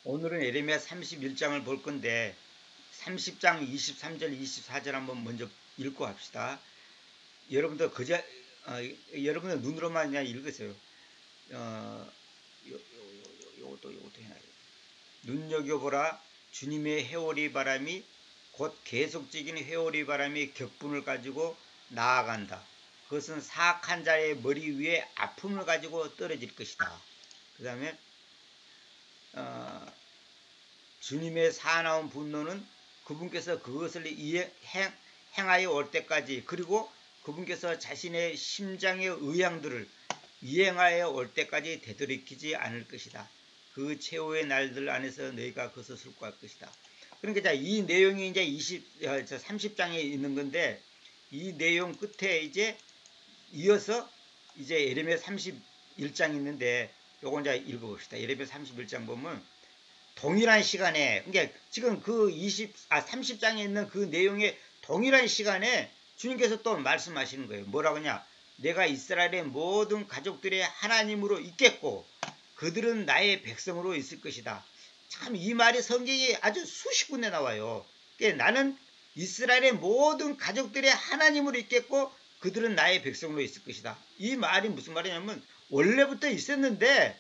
오늘은 예레미야 31장을 볼 건데 30장 23절 24절 한번 먼저 읽고 합시다. 여러분들 여러분들 눈으로만 그냥 읽으세요. 요것도 해놔요. 눈여겨보라, 주님의 회오리 바람이 곧 계속적인 회오리 바람이 격분을 가지고 나아간다. 그것은 사악한 자의 머리 위에 아픔을 가지고 떨어질 것이다. 그 다음에 주님의 사나운 분노는 그분께서 그것을 행하여 올 때까지, 그리고 그분께서 자신의 심장의 의향들을 이행하여 올 때까지 되돌이키지 않을 것이다. 그 최후의 날들 안에서 너희가 그것을 슬퍼할 것이다. 그러니까 이 내용이 이제 30장에 있는 건데, 이 내용 끝에 이제 이어서 이제 예레미야 31장 있는데, 요거 이제 읽어봅시다. 예레미야 31장 보면 동일한 시간에, 그러니까 지금 그 30장에 있는 그 내용의 동일한 시간에 주님께서 또 말씀하시는 거예요. 뭐라고 하냐? 내가 이스라엘의 모든 가족들의 하나님으로 있겠고 그들은 나의 백성으로 있을 것이다. 참 이 말이 성경에 아주 수십 군데 나와요. 그러니까 나는 이스라엘의 모든 가족들의 하나님으로 있겠고 그들은 나의 백성으로 있을 것이다. 이 말이 무슨 말이냐면 원래부터 있었는데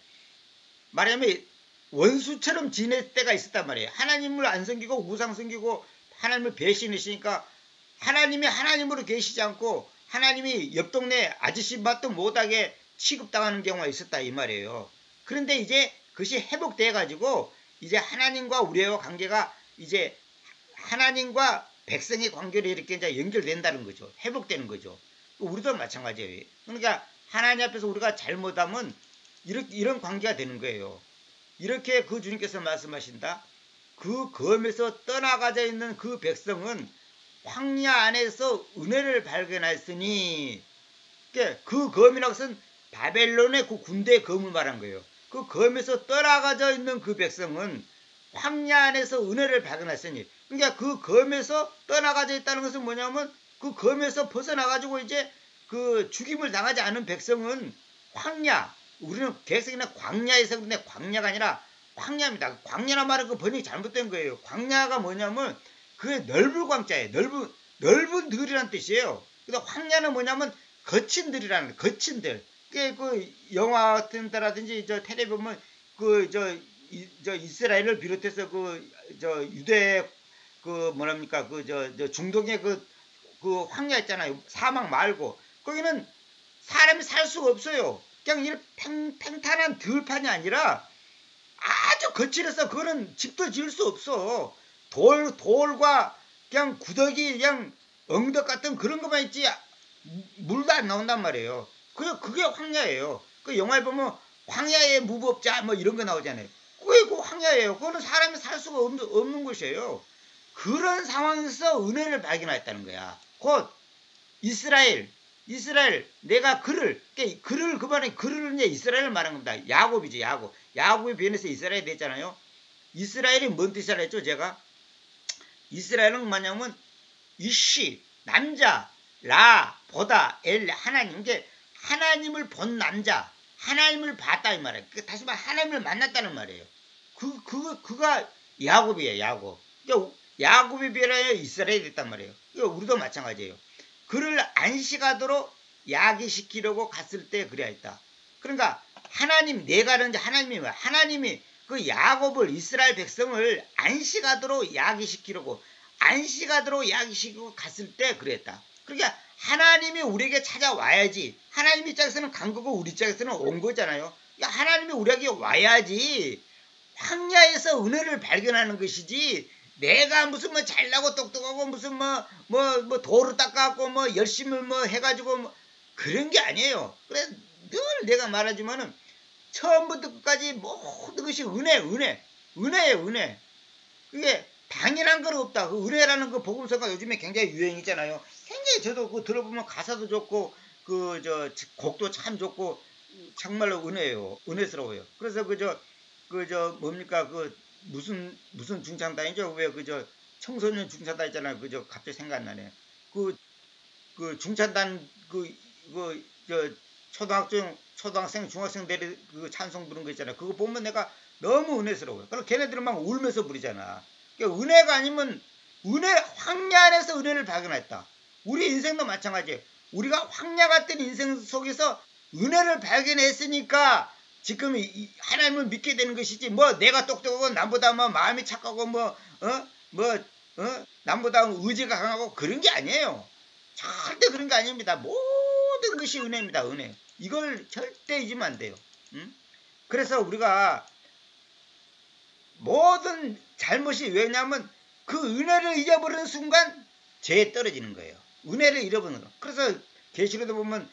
말하자면 원수처럼 지낼 때가 있었단 말이에요. 하나님을 안 섬기고 우상 섬기고 하나님을 배신했으니까 하나님이 하나님으로 계시지 않고 하나님이 옆 동네 아저씨 맛도 못하게 취급당하는 경우가 있었다 이 말이에요. 그런데 이제 그것이 회복돼 가지고 이제 하나님과 우리의 관계가 이제 하나님과 백성의 관계로 이렇게 이제 연결된다는 거죠. 회복되는 거죠. 우리도 마찬가지예요. 그러니까 하나님 앞에서 우리가 잘못하면 이런 관계가 되는 거예요. 이렇게 그 주님께서 말씀하신다. 그 검에서 떠나가져 있는 그 백성은 황야 안에서 은혜를 발견했으니, 그 검이라는 것은 바벨론의 그 군대의 검을 말한 거예요. 그 검에서 떠나가져 있는 그 백성은 황야 안에서 은혜를 발견했으니, 그러니까 그 검에서 떠나가져 있다는 것은 뭐냐면 그 검에서 벗어나가지고 이제 그 죽임을 당하지 않은 백성은 황야, 우리는 개성이나 광야에서 그런데 광야가 아니라 광야입니다. 광야란 말은 그 번역이 잘못된 거예요. 광야가 뭐냐면 그게 넓은 광자예요. 넓은 들이라는 뜻이에요. 근데 황야는 뭐냐면 거친 들이라는 거예요. 거친 들. 그 영화 같은 데라든지 저 텔레비 보면 저 이스라엘을 비롯해서 유대 뭐랍니까 저 중동의 그 황야 있잖아요. 사막 말고 거기는 사람이 살 수가 없어요. 그냥 이런 팽탄한 들판이 아니라 아주 거칠어서 그거는 집도 지을 수 없어. 돌과 그냥 구더기 그냥 엉덕 같은 그런 것만 있지 물도 안 나온단 말이에요. 그게 황야예요. 그 영화에 보면 황야의 무법자 뭐 이런 거 나오잖아요. 그게 그 황야예요. 그거는 사람이 살 수가 없는 곳이에요. 그런 상황에서 은혜를 발견했다는 거야. 곧 이스라엘 내가 그를 그만에 그를 이제 이스라엘을 말한 겁니다. 야곱이지 야곱이 변해서 이스라엘이 됐잖아요. 이스라엘이 뭔 뜻이라 했죠? 제가 이스라엘은 뭐냐면 이씨 남자 라 보다 엘 하나님, 이게 하나님을 본 남자, 하나님을 봤다 이 말이에요. 다시 말해 하나님을 만났다는 말이에요. 그가 야곱이에요. 야곱. 그러니까 야곱이 변하여 이스라엘이 됐단 말이에요. 그러니까 우리도 마찬가지예요. 그를 안식하도록 야기시키려고 갔을 때 그래야 했다. 그러니까 하나님, 내가 그런지 하나님이 뭐야? 하나님이 그 야곱을, 이스라엘 백성을 안식하도록 야기시키려고 야기시키고 갔을 때 그랬다. 그러니까 하나님이 우리에게 찾아와야지. 하나님 입장에서는 간 거고 우리 입장에서는 온 거잖아요. 그러니까 하나님이 우리에게 와야지 황야에서 은혜를 발견하는 것이지, 내가 무슨 뭐 잘나고 똑똑하고 무슨 뭐 도로 닦아갖고 뭐 열심히 뭐 해가지고 뭐 그런 게 아니에요. 그래 늘 내가 말하지만은 처음부터 끝까지 모든 것이 은혜예요. 은혜. 그게 당연한 건 없다. 그 은혜라는 그 복음서가 요즘에 굉장히 유행이잖아요. 굉장히 저도 그 들어보면 가사도 좋고 곡도 참 좋고 정말로 은혜예요. 은혜스러워요. 그래서 뭡니까 무슨 중창단이죠? 왜 청소년 중창단 있잖아요. 갑자기 생각 안 나네. 그 중창단 초등학생 중학생들이 그 찬송 부른 거 있잖아요. 그거 보면 내가 너무 은혜스러워요. 그럼 걔네들은 막 울면서 부르잖아. 그러니까 은혜가 아니면 황야 안에서 은혜를 발견했다. 우리 인생도 마찬가지예요. 우리가 황야 같은 인생 속에서 은혜를 발견했으니까 지금 하나님을 믿게 되는 것이지, 뭐 내가 똑똑하고 남보다 뭐 마음이 착하고 남보다 의지가 강하고 그런 게 아니에요. 절대 그런 게 아닙니다. 모든 것이 은혜입니다. 은혜. 이걸 절대 잊으면 안 돼요. 그래서 우리가 모든 잘못이, 왜냐하면 그 은혜를 잊어버리는 순간 죄에 떨어지는 거예요. 은혜를 잃어버리는 거. 그래서 계시록도 보면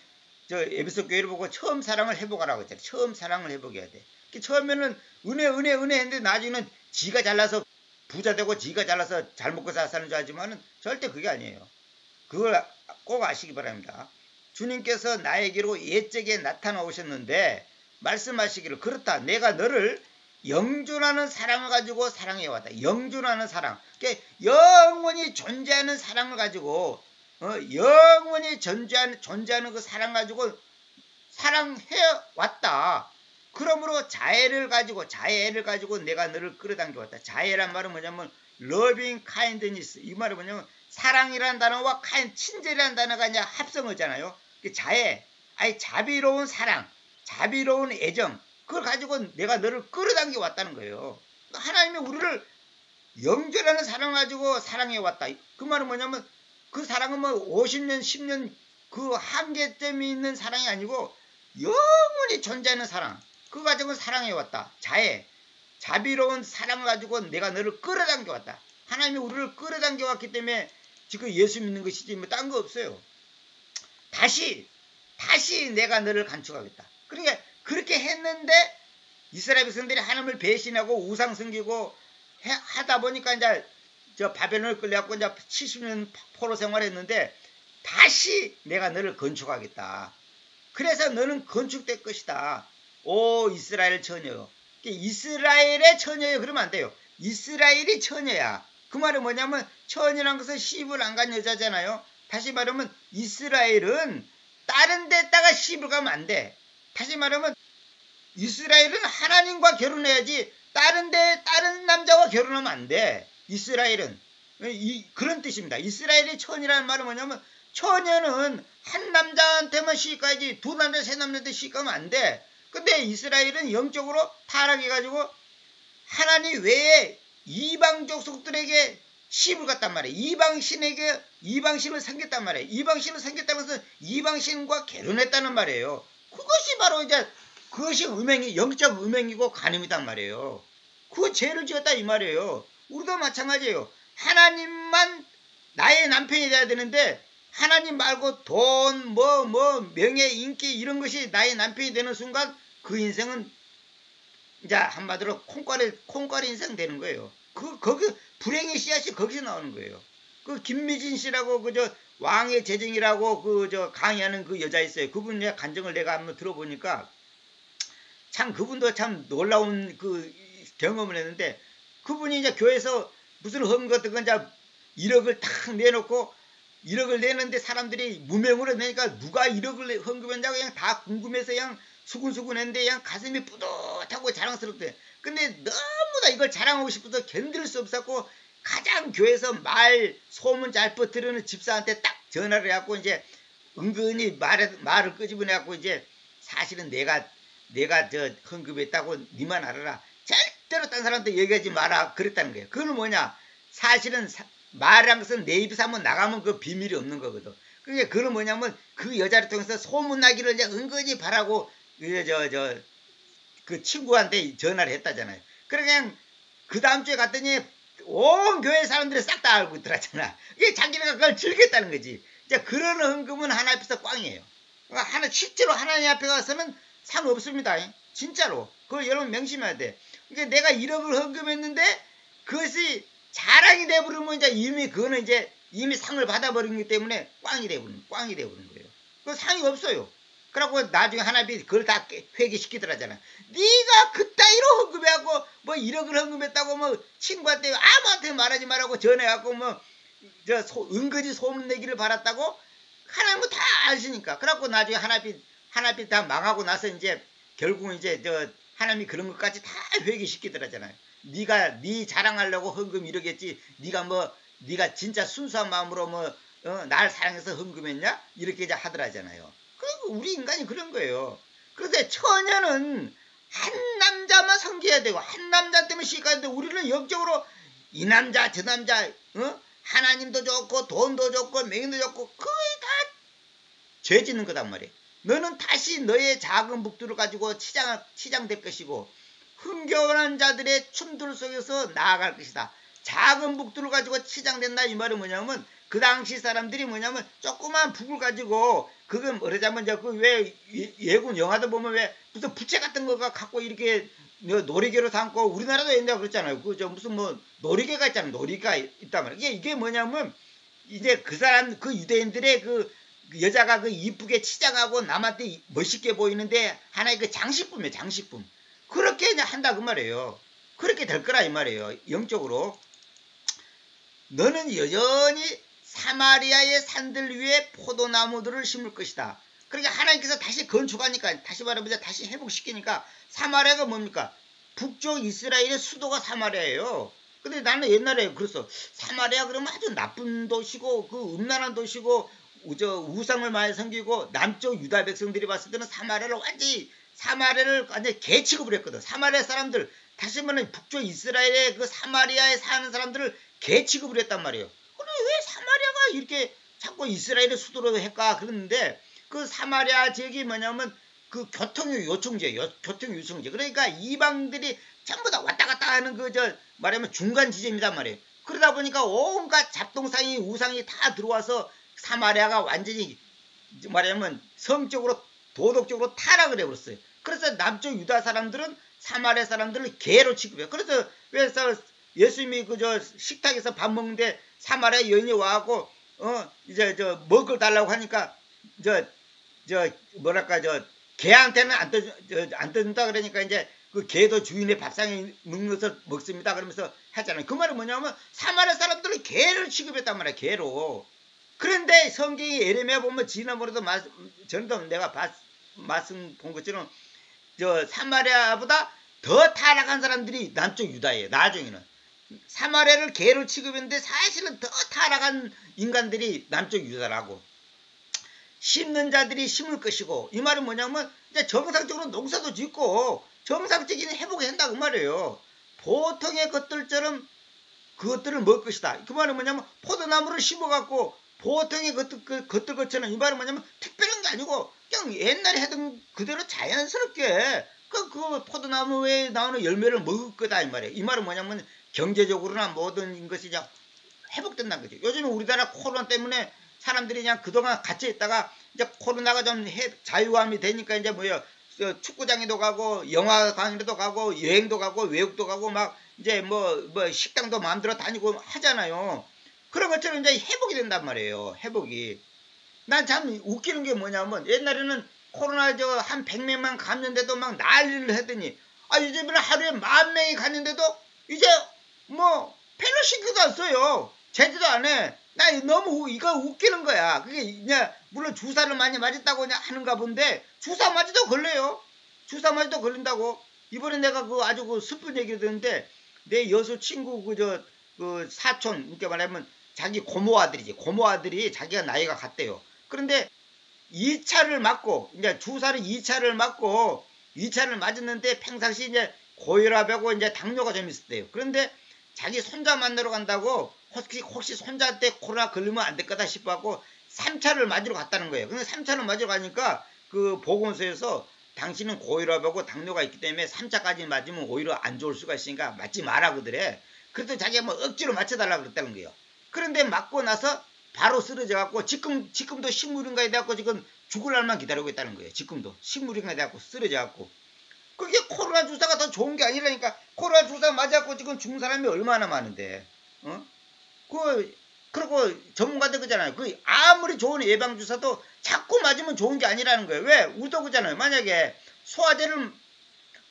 저 에베소 교회를 보고 처음 사랑을 회복하라고 했잖아요. 처음 사랑을 회복해야 돼. 처음에는 은혜 했는데 나중에는 지가 잘나서 부자 되고 지가 잘나서 잘 먹고 사는 줄 알지만은 절대 그게 아니에요. 그걸 꼭 아시기 바랍니다. 주님께서 나에게로 옛적에 나타나 오셨는데 말씀하시기를, 그렇다, 내가 너를 영존하는 사랑을 가지고 사랑해왔다. 영존하는 사랑. 그러니까 영원히 존재하는 사랑을 가지고, 영원히 존재하는 그 사랑 가지고 사랑해왔다. 그러므로 자애를 가지고 내가 너를 끌어당겨왔다. 자애란 말은 뭐냐면 loving kindness. 이 말은 뭐냐면 사랑이라는 단어와 친절이라는 단어가 이제 합성어잖아요. 자애, 아니 자비로운 사랑, 자비로운 애정, 그걸 가지고 내가 너를 끌어당겨 왔다는 거예요. 하나님이 우리를 영존하는 사랑 가지고 사랑해 왔다. 그 말은 뭐냐면 그 사랑은 뭐 50년, 10년 그 한계점이 있는 사랑이 아니고 영원히 존재하는 사랑. 그거 가지고 사랑해 왔다. 자애, 자비로운 사랑을 가지고 내가 너를 끌어당겨 왔다. 하나님이 우리를 끌어당겨 왔기 때문에 지금 예수 믿는 것이지 뭐 딴 거 없어요. 다시 내가 너를 간축하겠다. 그러니까 그렇게 했는데 이스라엘 백성들이 하나님을 배신하고 우상 섬기고 하다 보니까 이제 저 바벨론을 끌려갖고 이제 70년 포로 생활했는데 다시 내가 너를 건축하겠다. 그래서 너는 건축될 것이다. 오 이스라엘 처녀요. 이스라엘의 처녀요 그러면 안 돼요. 이스라엘이 처녀야. 그 말은 뭐냐면 처녀란 것은 시집을 안 간 여자잖아요. 다시 말하면 이스라엘은 다른 데다가 시집을 가면 안 돼. 다시 말하면 이스라엘은 하나님과 결혼해야지 다른 남자와 결혼하면 안 돼. 이스라엘은 그런 뜻입니다. 이스라엘의 처녀라는 말은 뭐냐면 처녀는 한 남자한테만 시집 가야지 두 남자 세 남자한테 시집 가면 안 돼. 근데 이스라엘은 영적으로 타락해가지고 하나님 외에 이방 족속들에게 시집을 갔단 말이에요. 이방신을 섬겼단 말이에요. 이방신을 섬겼다는 것은 이방신과 결혼했다는 말이에요. 그것이 바로 이제 그것이 영적 음행이고 간음이단 말이에요. 그 죄를 지었다 이 말이에요. 우리도 마찬가지예요. 하나님만 나의 남편이 돼야 되는데 하나님 말고 돈, 명예, 인기 이런 것이 나의 남편이 되는 순간 그 인생은 이제 한마디로 콩가루 인생 되는 거예요. 거기 불행의 씨앗이 거기서 나오는 거예요. 그 김미진 씨라고 그저 왕의 재정이라고 그저 강의하는 그 여자 있어요. 그분의 간증을 내가 한번 들어보니까 참 그분도 참 놀라운 그 경험을 했는데 그분이 이제 교회에서 무슨 헌금 같은 거 이제 1억을 탁 내놓고 1억을 내는데 사람들이 무명으로 내니까 누가 1억을 헌금했냐고 그냥 다 궁금해서 그냥 수근수근 했는데 그냥 가슴이 뿌듯하고 자랑스럽대. 근데 너무나 이걸 자랑하고 싶어서 견딜 수 없었고 가장 교회에서 소문 잘 퍼뜨리는 집사한테 딱 전화를 해갖고 이제 은근히 말을 끄집어내갖고 이제 사실은 내가 저 헌금했다고 니만 알아라. 절대로 딴 사람한테 얘기하지 마라. 그랬다는 거예요. 그건 뭐냐? 사실은 말이란 것은 내 입에서 한번 나가면 그 비밀이 없는 거거든. 그게 그건 뭐냐면 그 여자를 통해서 소문나기를 이제 은근히 바라고 그 친구한테 전화를 했다잖아요. 그래 그냥 그 다음 주에 갔더니 온 교회 사람들이 싹 다 알고 있더라잖아. 이게 자기네가 그걸 즐겼다는 거지. 이제 그런 헌금은 하나님 앞에서 꽝이에요. 그러니까 실제로 하나님 앞에 가서는 상관없습니다. 진짜로. 그걸 여러분 명심해야 돼. 그러니까 내가 1억을 헌금했는데 그것이 자랑이 돼버리면 이제 그거는 이제 이미 상을 받아버리기 때문에 꽝이 돼버리는 거예요. 그 상이 없어요. 그래갖고 나중에 하나님이 그걸 다 회개시키더라잖아. 네가 그따위로 헌금해갖고 뭐 1억을 헌금했다고 뭐 친구한테 아무한테 말하지 말라고 전해갖고 은근히 소문내기를 바랐다고 하나님은 다 아시니까. 그래갖고 나중에 하나님 다 망하고 나서 이제 결국은 이제 하나님이 그런 것까지 다 회개시키더라잖아요. 네가 네 자랑하려고 헌금 이러겠지. 네가 진짜 순수한 마음으로 날 사랑해서 헌금했냐? 이렇게 이제 하더라잖아요. 그 우리 인간이 그런 거예요. 그런데 처녀는 한 남자만 섬겨야 되고 한 남자 때문에 시집가는데 우리는 영적으로 이 남자 저 남자 하나님도 좋고 돈도 좋고 명예도 좋고 거의 다 죄 짓는 거단 말이에요. 너는 다시 너의 작은 북두를 가지고 치장될 것이고 흥겨운 자들의 춤들 속에서 나아갈 것이다. 작은 북두를 가지고 치장된다 이 말은 뭐냐면 그 당시 사람들이 뭐냐면 조그만 북을 가지고 그거 뭐라자면 그 왜 예군 영화도 보면 왜 무슨 부채 같은 거가 갖고 이렇게 놀이개로 삼고 우리나라도 옛날에 그랬잖아요. 그 무슨 놀이개가 있잖아요. 놀이가 있단 말이에요. 이게 뭐냐면 이제 그 사람 그 유대인들의 그 여자가 그 이쁘게 치장하고 남한테 멋있게 보이는데 하나의 그 장식품이에요. 장식품. 그렇게 이제 한다 그 말이에요. 그렇게 될 거라 이 말이에요. 영적으로. 너는 여전히 사마리아의 산들 위에 포도나무들을 심을 것이다. 그러니까 하나님께서 다시 건축하니까 다시 말하면 다시 회복시키니까 사마리아가 뭡니까? 북쪽 이스라엘의 수도가 사마리아예요. 근데 나는 옛날에 그랬어. 사마리아 그러면 아주 나쁜 도시고 그 음란한 도시고 우상을 많이 섬기고 남쪽 유다 백성들이 봤을 때는 사마리아를 완전히 개 취급을 했거든. 사마리아 사람들 다시 말하면 북쪽 이스라엘의 그 사마리아에 사는 사람들을 개 취급을 했단 말이에요. 근데 왜 사마리아가 이렇게 자꾸 이스라엘의 수도로 할까 그랬는데 그 사마리아 지역이 뭐냐면 그 교통의 요충지예요. 교통의 요충지. 그러니까 이방들이 전부 다 왔다 갔다 하는 말하면 중간 지점이란 말이에요. 그러다 보니까 온갖 잡동상이 우상이 다 들어와서 사마리아가 완전히 말하면 성적으로 도덕적으로 타락을 해버렸어요. 그래서 남쪽 유다 사람들은 사마리아 사람들을 개로 취급해요. 그래서 예수님이 식탁에서 밥 먹는데 사마리아 여인이 와갖고 이제 먹을 걸 달라고 하니까 개한테는 안 떠준다 그러니까 이제 그 개도 주인의 밥상에 먹는 것을 먹습니다 그러면서 했잖아요. 그 말은 뭐냐면 사마리아 사람들은 개를 취급했단 말이야. 개로. 그런데 성경이 예레미야 보면 지난번에도 전에도 내가 말씀 본 것처럼 사마리아보다 더 타락한 사람들이 남쪽 유다예요. 나중에는 사마리아를 개로 취급했는데 사실은 더 타락한 인간들이 남쪽 유다라고. 심는 자들이 심을 것이고 이 말은 뭐냐면 이제 정상적으로 농사도 짓고 정상적인 회복을 한다 그 말이에요. 보통의 것들처럼 그것들을 먹을 것이다. 그 말은 뭐냐면 포도나무를 심어갖고 보통의 것들처럼 이 말은 뭐냐면 특별한 게 아니고 그냥 옛날에 하던 그대로 자연스럽게 그 포도나무에 나오는 열매를 먹을 거다 이 말이에요. 이 말은 뭐냐면 경제적으로나 모든 것이 이제 회복된다는 거죠. 요즘 우리나라 코로나 때문에 사람들이 그냥 그동안 갇혀 있다가 이제 코로나가 좀 자유함이 되니까 이제 축구장에도 가고 영화관에도 가고 여행도 가고 외국도 가고 막 이제 식당도 마음대로 다니고 하잖아요. 그런 것처럼 이제 회복이 된단 말이에요. 회복이. 난 참 웃기는 게 뭐냐면 옛날에는 코로나 한 100명만 갔는데도 막 난리를 하더니 요즘에는 하루에 10,000명이 갔는데도 이제 페널시키도 안 써요. 제지도 안 해. 나 너무 이거 웃기는 거야. 그게 그냥 물론 주사를 많이 맞았다고 그냥 하는가 본데 주사 맞아도 걸려요. 주사 맞아도 걸린다고. 이번에 내가 아주 슬픈 얘기를 듣는데 내 여수 친구 그 사촌 그러니까 말하면 자기 고모 아들이지. 고모 아들이 자기가 나이가 같대요. 그런데 2차를 맞고 이제 주사를 2차를 맞고 2차를 맞았는데 평상시 이제 고혈압하고 이제 당뇨가 좀 있었대요. 그런데 자기 손자 만나러 간다고 혹시 손자한테 코로나 걸리면 안 될 거다 싶어갖고 3차를 맞으러 갔다는 거예요. 근데 3차를 맞으러 가니까 그 보건소에서 당신은 고혈압하고 당뇨가 있기 때문에 3차까지 맞으면 오히려 안 좋을 수가 있으니까 맞지 마라 그러더래. 그래도 자기가 억지로 맞춰달라고 그랬다는 거예요. 그런데 맞고 나서 바로 쓰러져갖고 지금도 식물인가에 돼갖고 지금 죽을 날만 기다리고 있다는 거예요. 지금도 식물인가에 돼갖고 쓰러져갖고. 그게 코로나 주사가 더 좋은 게 아니라니까. 코로나 주사 맞아갖고 지금 죽은 사람이 얼마나 많은데. 그리고 전문가들 그잖아요. 아무리 좋은 예방주사도 자꾸 맞으면 좋은 게 아니라는 거예요. 왜? 우리도 그잖아요. 만약에 소화제를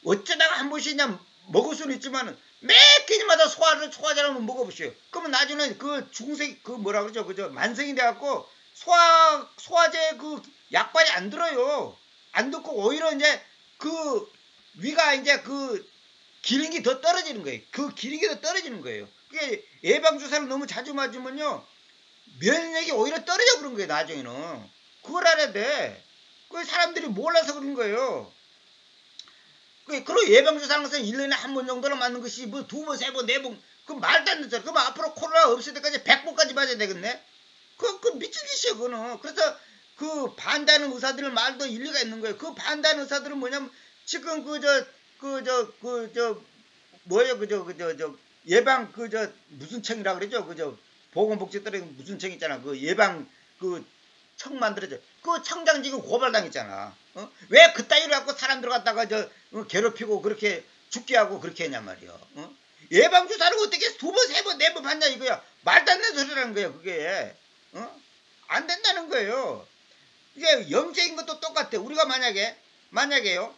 어쩌다가 한 번씩 그냥 먹을 수는 있지만 매 끼니마다 소화제를 한번 먹어보세요. 그러면 나중에 뭐라 그러죠? 만성이 돼갖고 소화제 약발이 안 들어요. 안 듣고 오히려 이제 위가 이제 그 기능이 더 떨어지는 거예요. 그 기능이 더 떨어지는 거예요. 그게 예방주사를 너무 자주 맞으면요, 면역력이 오히려 떨어져 버린 거예요, 나중에는. 그걸 알아야 돼. 그 사람들이 몰라서 그런 거예요. 그리고 예방주사하는 것은 1년에 한 번 정도로 맞는 것이 뭐 2번, 3번, 4번, 그 말도 안 되잖아. 그럼 앞으로 코로나 없을 때까지 100번까지 맞아야 되겠네? 그 미친 짓이야, 그거는. 그래서 그 반대하는 의사들 말도 일리가 있는 거예요. 그 반대하는 의사들은 뭐냐면, 지금 예방, 무슨 청이라 그러죠? 보건복지들에 무슨 청 있잖아. 그 예방, 청 만들어져. 그 청장 지금 고발당했잖아. 왜 그따위로 갖고 사람들 갖다가 괴롭히고 그렇게 죽게 하고 그렇게 했냔 말이야. 예방주사를 어떻게 2번, 3번, 4번 받냐 이거야. 말도 안 되는 소리라는 거야, 그게. 안 된다는 거예요. 이게 영적인 것도 똑같아. 우리가 만약에요,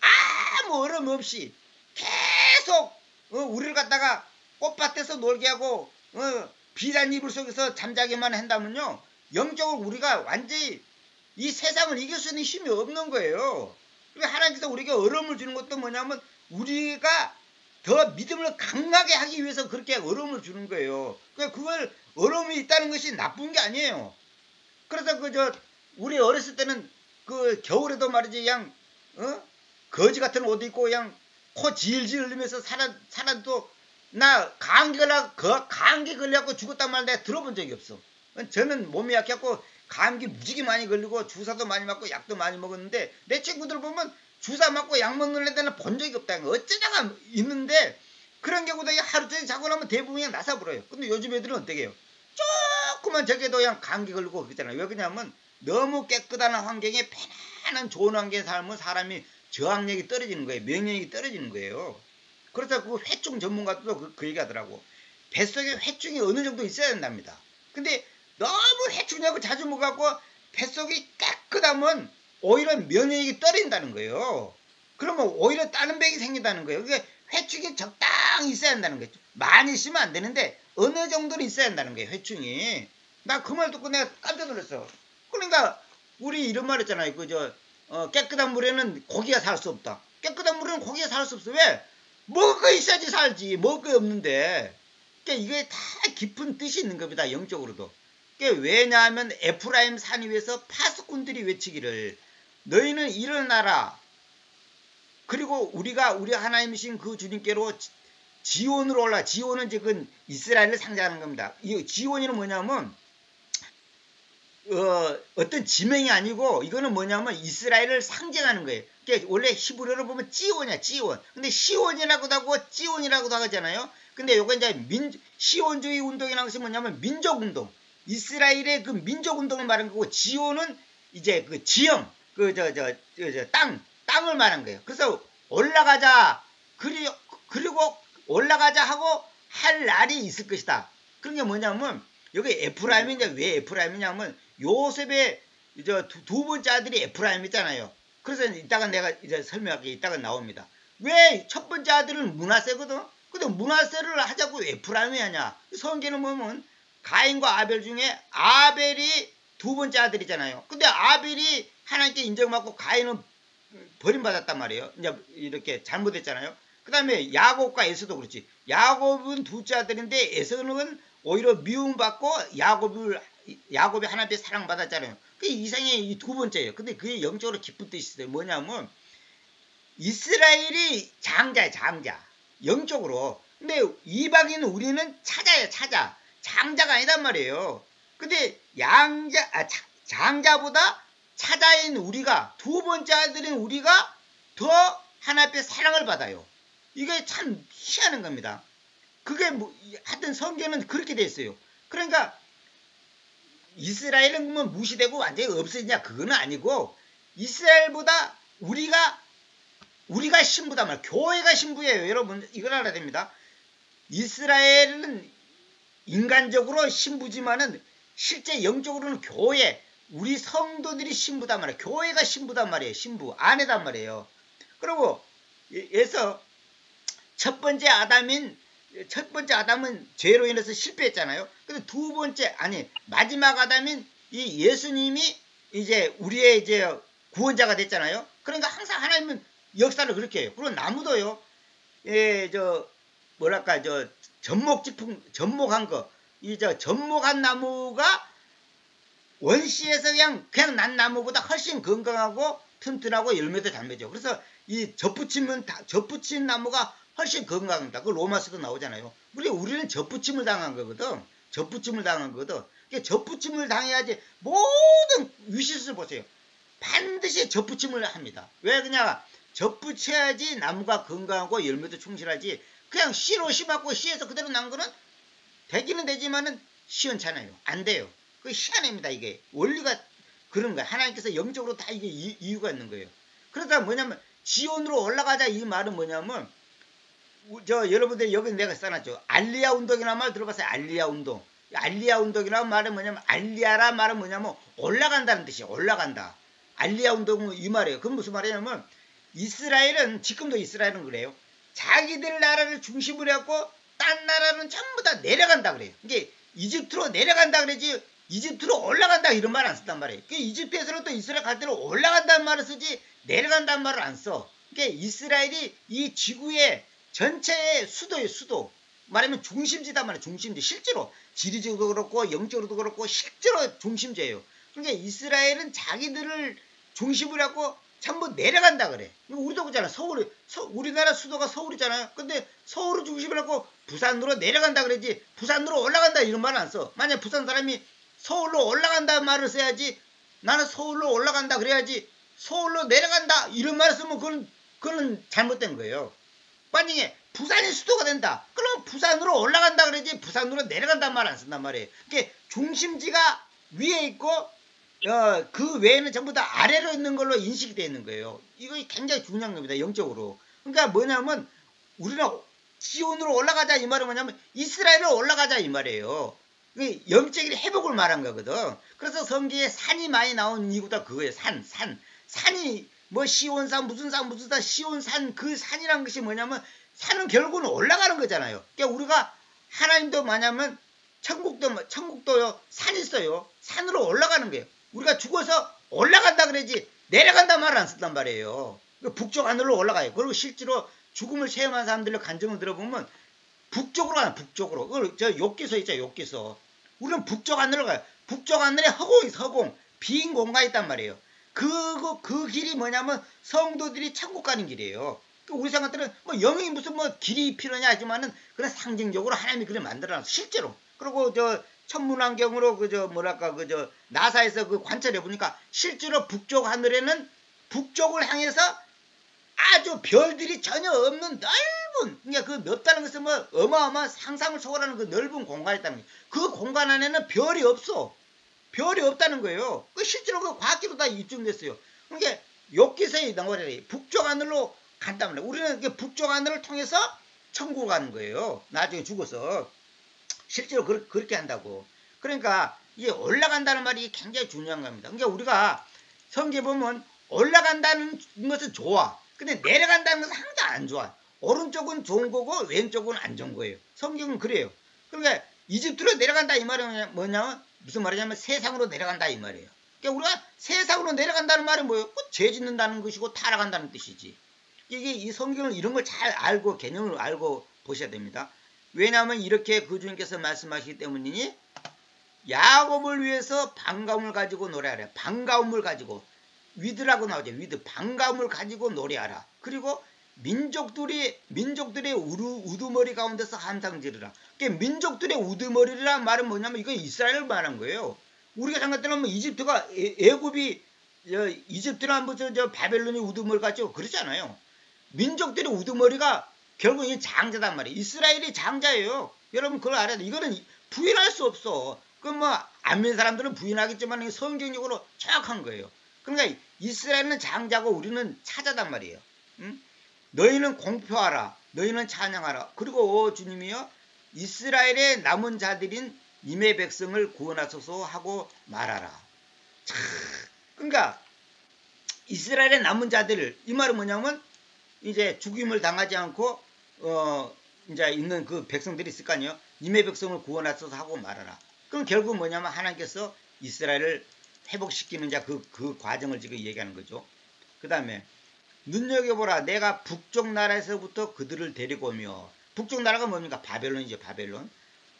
아무 어려움 없이 계속 우리를 갖다가 꽃밭에서 놀게 하고 비단 이불 속에서 잠자기만 한다면요, 영적으로 우리가 완전히 이 세상을 이길 수 있는 힘이 없는 거예요. 그러니까 하나님께서 우리에게 어려움을 주는 것도 뭐냐면, 우리가 더 믿음을 강하게 하기 위해서 그렇게 어려움을 주는 거예요. 그러니까 그걸 어려움이 있다는 것이 나쁜 게 아니에요. 그래서 우리 어렸을 때는 겨울에도 말이지, 그냥 거지 같은 옷 입고 그냥 코 질질 흘리면서 살아도 나 감기 걸려갖고 죽었단 말 내가 들어본 적이 없어. 저는 몸이 약해갖고 감기 무지개 많이 걸리고 주사도 많이 맞고 약도 많이 먹었는데, 내 친구들 보면 주사 맞고 약 먹는 애들은 본 적이 없다. 어쩌다가 있는데, 그런 경우도 하루 종일 자고 나면 대부분 그냥 나사불어요. 근데 요즘 애들은 어떻게 해요? 조금만 저게도 그냥 감기 걸리고 그러잖아요. 왜 그러냐면, 너무 깨끗한 환경에 편안한 좋은 환경에 살면 사람이 저항력이 떨어지는 거예요. 면역력이 떨어지는 거예요. 그래서 그 회충 전문가도 그 얘기하더라고. 뱃속에 회충이 어느 정도 있어야 된답니다. 근데 너무 회충약을 자주 먹어갖고 뱃속이 깨끗하면 오히려 면역력이 떨어진다는 거예요. 그러면 오히려 다른 병이 생긴다는 거예요. 그게 회충이 적당히 있어야 한다는 거죠. 많이 있으면 안 되는데 어느 정도는 있어야 한다는 거예요, 회충이. 나 그 말 듣고 내가 깜짝 놀랐어. 그러니까 우리 이런 말 했잖아요. 깨끗한 물에는 고기가 살 수 없다. 깨끗한 물에는 고기가 살 수 없어. 왜? 먹을 거 있어야지 살지. 먹을 거 없는데. 그러니까 이게 다 깊은 뜻이 있는 겁니다, 영적으로도. 그러니까 왜냐하면 에프라임 산 위에서 파수꾼들이 외치기를, 너희는 일어나라. 그리고 우리 하나님이신 그 주님께로 지온으로 올라. 지온은 지금 이스라엘을 상징하는 겁니다. 이 지온이는 뭐냐면 어떤 지명이 아니고, 이거는 뭐냐면 이스라엘을 상징하는 거예요. 그러니까 원래 히브리어로 보면 찌온이야, 찌온. 근데 시온이라고도 하고 찌온이라고도 하잖아요. 근데 요거 이제 시온주의 운동이라는 것이 뭐냐면 민족운동. 이스라엘의 그 민족운동을 말하는 거고, 지온은 이제 그 지형, 땅을 말한 거예요. 그래서 올라가자. 그리고 올라가자 하고 할 날이 있을 것이다. 그런 게 뭐냐면, 여기 에프라임이 이제 왜 에프라임이냐면, 요셉의 이제 두 번째 아들이 에프라임이잖아요. 그래서 이따가 내가 이제 설명할게. 이따가 나옵니다. 왜 첫 번째 아들은 므낫세거든? 근데 므낫세를 하자고 에프라임이 하냐? 성경을 보면 가인과 아벨 중에 아벨이 두 번째 아들이잖아요. 근데 아벨이 하나님께 인정받고 가인은 버림받았단 말이에요. 이제 이렇게 잘못했잖아요. 그 다음에 야곱과 에서도 그렇지. 야곱은 둘째 아들인데 에서는 오히려 미움받고 야곱이 하나님께 사랑받았잖아요. 그게 이상의 이 두 번째예요. 근데 그게 영적으로 깊은 뜻이 있어요. 뭐냐면 이스라엘이 장자예요, 장자. 영적으로. 근데 이방인 우리는 차자예요, 차자. 장자가 아니단 말이에요. 근데 장자보다 차자인 우리가, 두 번째 아들인 우리가 더 하나님 앞에 사랑을 받아요. 이게 참 희한한 겁니다. 그게 하여튼 성경은 그렇게 돼 있어요. 그러니까 이스라엘은 그러면 무시되고 완전히 없어지냐, 그거는 아니고, 이스라엘보다 우리가 신부단 말이에요. 교회가 신부예요. 여러분 이걸 알아야 됩니다. 이스라엘은 인간적으로 신부지만은 실제 영적으로는 교회, 우리 성도들이 신부단 말이에요. 교회가 신부단 말이에요. 신부, 아내단 말이에요. 그리고 에서 첫 번째 아담은 죄로 인해서 실패했잖아요. 근데 마지막 아담인 이 예수님이 이제 우리의 이제 구원자가 됐잖아요. 그러니까 항상 하나님은 역사를 그렇게 해요. 그리고 나무도요. 예, 뭐랄까, 접목한 거. 접목한 나무가 원시에서 그냥 난 나무보다 훨씬 건강하고 튼튼하고 열매도 잘 맺죠. 그래서 이 접붙인 나무가 훨씬 건강합니다. 그 로마서도 나오잖아요. 우리는 접붙임을 당한 거거든. 접붙임을 당한 거거든. 접붙임을 당해야지 모든 위시를 보세요. 반드시 접붙임을 합니다. 왜 그냥 접붙여야지 나무가 건강하고 열매도 충실하지. 그냥 씨로 심었고 씨에서 그대로 난 거는 되기는 되지만은 시원찮아요. 안 돼요. 그 희한합니다. 이게 원리가 그런 거야. 하나님께서 영적으로 다 이게 이유가 있는 거예요. 그러다 뭐냐면 지온으로 올라가자 이 말은 뭐냐면 여러분들 여기 내가 써놨죠. 알리야 운동이라는 말 들어봤어요. 알리야 운동. 알리야 운동이라는 말은 뭐냐면 알리야라 말은 뭐냐면 올라간다는 뜻이에요. 올라간다. 알리야 운동은 이 말이에요. 그건 무슨 말이냐면 이스라엘은 지금도 이스라엘은 그래요. 자기들 나라를 중심으로 해갖고 딴 나라는 전부 다 내려간다 그래요. 이게 이집트로 내려간다 그러지 이집트로 올라간다 이런 말 안 쓴단 말이에요. 이집트에서는 또 이스라엘 갈 때로 올라간다는 말을 쓰지 내려간다는 말을 안 써. 그러니까 이스라엘이 이 지구의 전체의 수도예요. 수도. 말하면 중심지단 말이에요. 중심지. 실제로 지리적으로도 그렇고 영적으로도 그렇고 실제로 중심지예요. 그러니까 이스라엘은 자기들을 중심으로 하고 전부 내려간다 그래. 우리도 그렇잖아. 우리나라 수도가 서울이잖아요. 근데 서울을 중심으로 하고 부산으로 내려간다 그러지 부산으로 올라간다 이런 말은 안 써. 만약 부산 사람이 서울로 올라간다 말을 써야지. 나는 서울로 올라간다 그래야지. 서울로 내려간다 이런 말을 쓰면 그건 잘못된 거예요. 만약에 부산이 수도가 된다. 그럼 부산으로 올라간다 그러지 부산으로 내려간다는 말 안 쓴단 말이에요. 그게 중심지가 위에 있고 그 외에는 전부 다 아래로 있는 걸로 인식이 되어 있는 거예요. 이거 굉장히 중요한 겁니다. 영적으로. 그러니까 뭐냐면 우리는 지온으로 올라가자 이 말은 뭐냐면 이스라엘로 올라가자 이 말이에요. 영적인 회복을 말한 거거든. 그래서 성경에 산이 많이 나온 이유가 그거예요. 산이 뭐 시온산 무슨 산 시온산 그 산이란 것이 뭐냐면 산은 결국은 올라가는 거잖아요. 그러니까 우리가 하나님도 뭐냐면 천국도요 산 있어요. 산으로 올라가는 거예요. 우리가 죽어서 올라간다 그러지 내려간다 말을 안 쓴단 말이에요. 북쪽 하늘로 올라가요. 그리고 실제로 죽음을 체험한 사람들의 간증을 들어보면 북쪽으로 가요. 북쪽으로. 저 욕기소 있죠. 욕기소. 우리는 북쪽 하늘로 가요. 북쪽 하늘에 허공이 있어. 허공. 빈 공간이 있단 말이에요. 그 길이 뭐냐면 성도들이 천국 가는 길이에요. 우리 생각들은 뭐 영이 무슨 뭐 길이 필요냐 하지만은 그런 상징적으로 하나님이 그걸 만들어놨어. 실제로. 그리고 천문환경으로 나사에서 그 관찰해 보니까 실제로 북쪽 하늘에는 북쪽을 향해서 아주 별들이 전혀 없는 넓은, 그러니까 그 넓다는 것은 뭐 어마어마한 상상을 초월하는 그 넓은 공간이 있다는 거예요. 그 공간 안에는 별이 없어. 별이 없다는 거예요. 그 실제로 그 과학기로 다 입증됐어요. 그러니까 욥기서에 나오잖아요. 북쪽 하늘로 간단 말이에요. 우리는 그 북쪽 하늘을 통해서 천국을 가는 거예요. 나중에 죽어서. 실제로 그렇게 한다고. 그러니까 이게 올라간다는 말이 굉장히 중요한 겁니다. 그러니까 우리가 성경에 보면 올라간다는 것은 좋아. 근데 내려간다는 것은 항상 안 좋아. 오른쪽은 좋은 거고 왼쪽은 안 좋은 거예요. 성경은 그래요. 그러니까 이집트로 내려간다 이 말은 뭐냐면 무슨 말이냐면 세상으로 내려간다 이 말이에요. 그러니까 우리가 세상으로 내려간다는 말은 뭐예요? 죄 짓는다는 것이고 타락한다는 뜻이지. 이게 이 성경은 이런 걸 잘 알고 개념을 알고 보셔야 됩니다. 왜냐하면 이렇게 그 주님께서 말씀하시기 때문이니 야곱을 위해서 반가움을 가지고 노래하라. 반가움을 가지고 위드라고 나오죠. 위드. 반가움을 가지고 노래하라. 그리고 민족들의 우두머리 가운데서 함성 지르라. 그러니까 민족들의 우두머리란 말은 뭐냐면 이거 이스라엘을 말한 거예요. 우리가 생각하면 뭐 이집트가 애굽이 이집트랑 무슨 바벨론이 우두머리 같죠? 그렇지 않아요. 민족들의 우두머리가 결국 이 장자단 말이에요. 이스라엘이 장자예요. 여러분 그걸 알아야 돼. 이거는 부인할 수 없어. 그럼 뭐 안 믿는 사람들은 부인하겠지만 성경적으로 정확한 거예요. 그러니까 이스라엘은 장자고 우리는 차자단 말이에요. 응? 너희는 공표하라. 너희는 찬양하라. 그리고 주님이요 이스라엘의 남은 자들인 임의 백성을 구원하소서 하고 말하라. 참, 그러니까 이스라엘의 남은 자들 이 말은 뭐냐면 이제 죽임을 당하지 않고 이제 있는 그 백성들이 있을 거 아니에요. 임의 백성을 구원하소서 하고 말하라. 그럼 결국 뭐냐면 하나님께서 이스라엘을 회복시키는 자 그 과정을 지금 얘기하는 거죠. 그 다음에 눈여겨보라. 내가 북쪽 나라에서부터 그들을 데리고 오며, 북쪽 나라가 뭡니까? 바벨론이죠. 바벨론.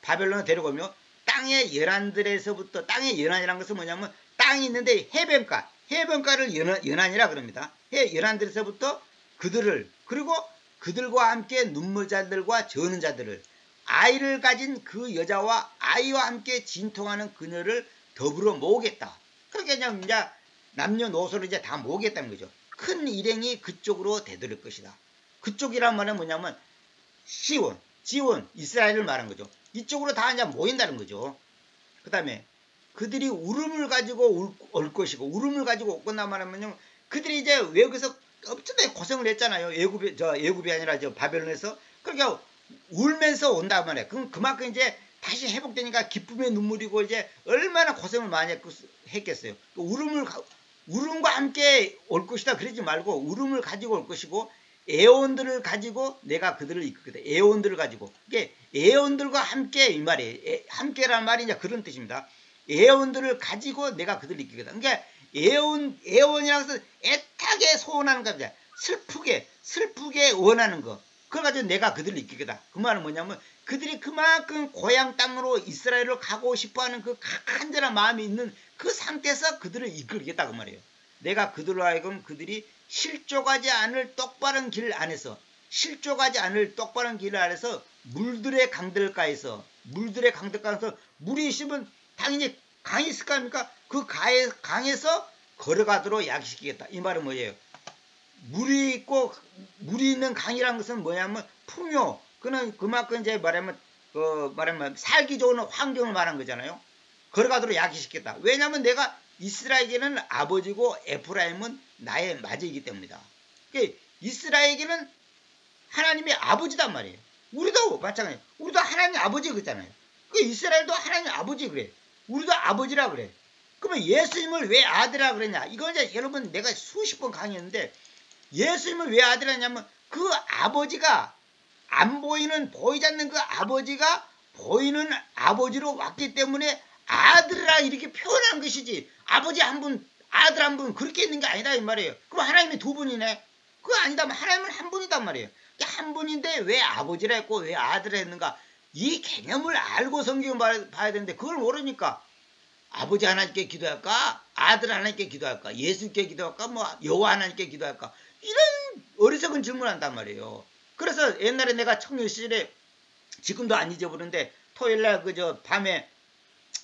바벨론을 데리고 오며 땅의 연안들에서부터, 땅의 연안이라는 것은 뭐냐면 땅이 있는데 해변가를 연안이라 그럽니다. 연안들에서부터 그들을, 그리고 그들과 함께 눈물자들과 저는 자들을, 아이를 가진 그 여자와 아이와 함께 진통하는 그녀를 더불어 모으겠다. 그렇게 이제 남녀노소를 이제 다 모으겠다는 거죠. 큰 일행이 그쪽으로 되돌릴 것이다. 그쪽이란 말은 뭐냐면 시온, 지온, 이스라엘을 말한 거죠. 이쪽으로 다 이제 모인다는 거죠. 그 다음에 그들이 울음을 가지고 올 것이고, 울음을 가지고 올 건단 말하면요, 그들이 이제 외국에서 엄청나게 고생을 했잖아요. 애굽이 아니라 바벨론에서. 그러니까 울면서 온단 말이에요. 그럼 그만큼 이제 다시 회복되니까 기쁨의 눈물이고, 이제 얼마나 고생을 많이 했겠어요. 울음과 함께 올 것이다 그러지 말고, 울음을 가지고 올 것이고, 애원들을 가지고 내가 그들을 이끌겠다. 애원들을 가지고. 이게 애원들과 함께 이 말이에요. 함께라는 말이 이제 그런 뜻입니다. 애원들을 가지고 내가 그들을 이끌겠다. 그러니까 애원이라는 것은 애타게 소원하는 겁니다. 슬프게 원하는 거. 그걸 가지고 내가 그들을 이끌겠다. 그 말은 뭐냐면 그들이 그만큼 고향 땅으로 이스라엘로 가고 싶어하는 그 간절한 마음이 있는 그 상태에서 그들을 이끌겠다 그 말이에요. 내가 그들로 하여금 그들이 실족하지 않을 똑바른 길 안에서, 물들의 강들가에서 물이 있으면 당연히 강이 있을 거 아닙니까? 그 강에서 걸어가도록 약시키겠다. 이 말은 뭐예요? 물이 있는 강이라는 것은 뭐냐면 풍요, 그만큼 이제 말하면 살기 좋은 환경을 말한 거잖아요. 걸어가도록 약시키겠다. 왜냐하면 내가 이스라엘에게는 아버지고 에프라임은 나의 맏이기 때문이다. 그러니까 이스라엘에게는 하나님의 아버지단 말이에요. 우리도 마찬가지예요. 우리도 하나님의 아버지 그랬잖아요. 이스라엘도 하나님의 아버지 그래. 우리도 아버지라 그래. 그러면 예수님을 왜 아들이라 그랬냐? 이건 이제 여러분 내가 수십 번 강의했는데, 예수님을 왜 아들이라 했냐면 그 아버지가 보이지 않는 그 아버지가 보이는 아버지로 왔기 때문에 아들이라 이렇게 표현한 것이지, 아버지 한 분, 아들 한 분 그렇게 있는 게 아니다 이 말이에요. 그럼 하나님이 두 분이네? 그거 아니다. 하나님은 한 분이단 말이에요. 한 분인데 왜 아버지라 했고 왜 아들이라 했는가? 이 개념을 알고 성경을 봐야 되는데 그걸 모르니까 아버지 하나님께 기도할까? 아들 하나님께 기도할까? 예수께 기도할까? 여호와 하나님께 기도할까? 이런 어리석은 질문을 한단 말이에요. 그래서 옛날에 내가 청년 시절에, 지금도 안 잊어버리는데, 토요일날 밤에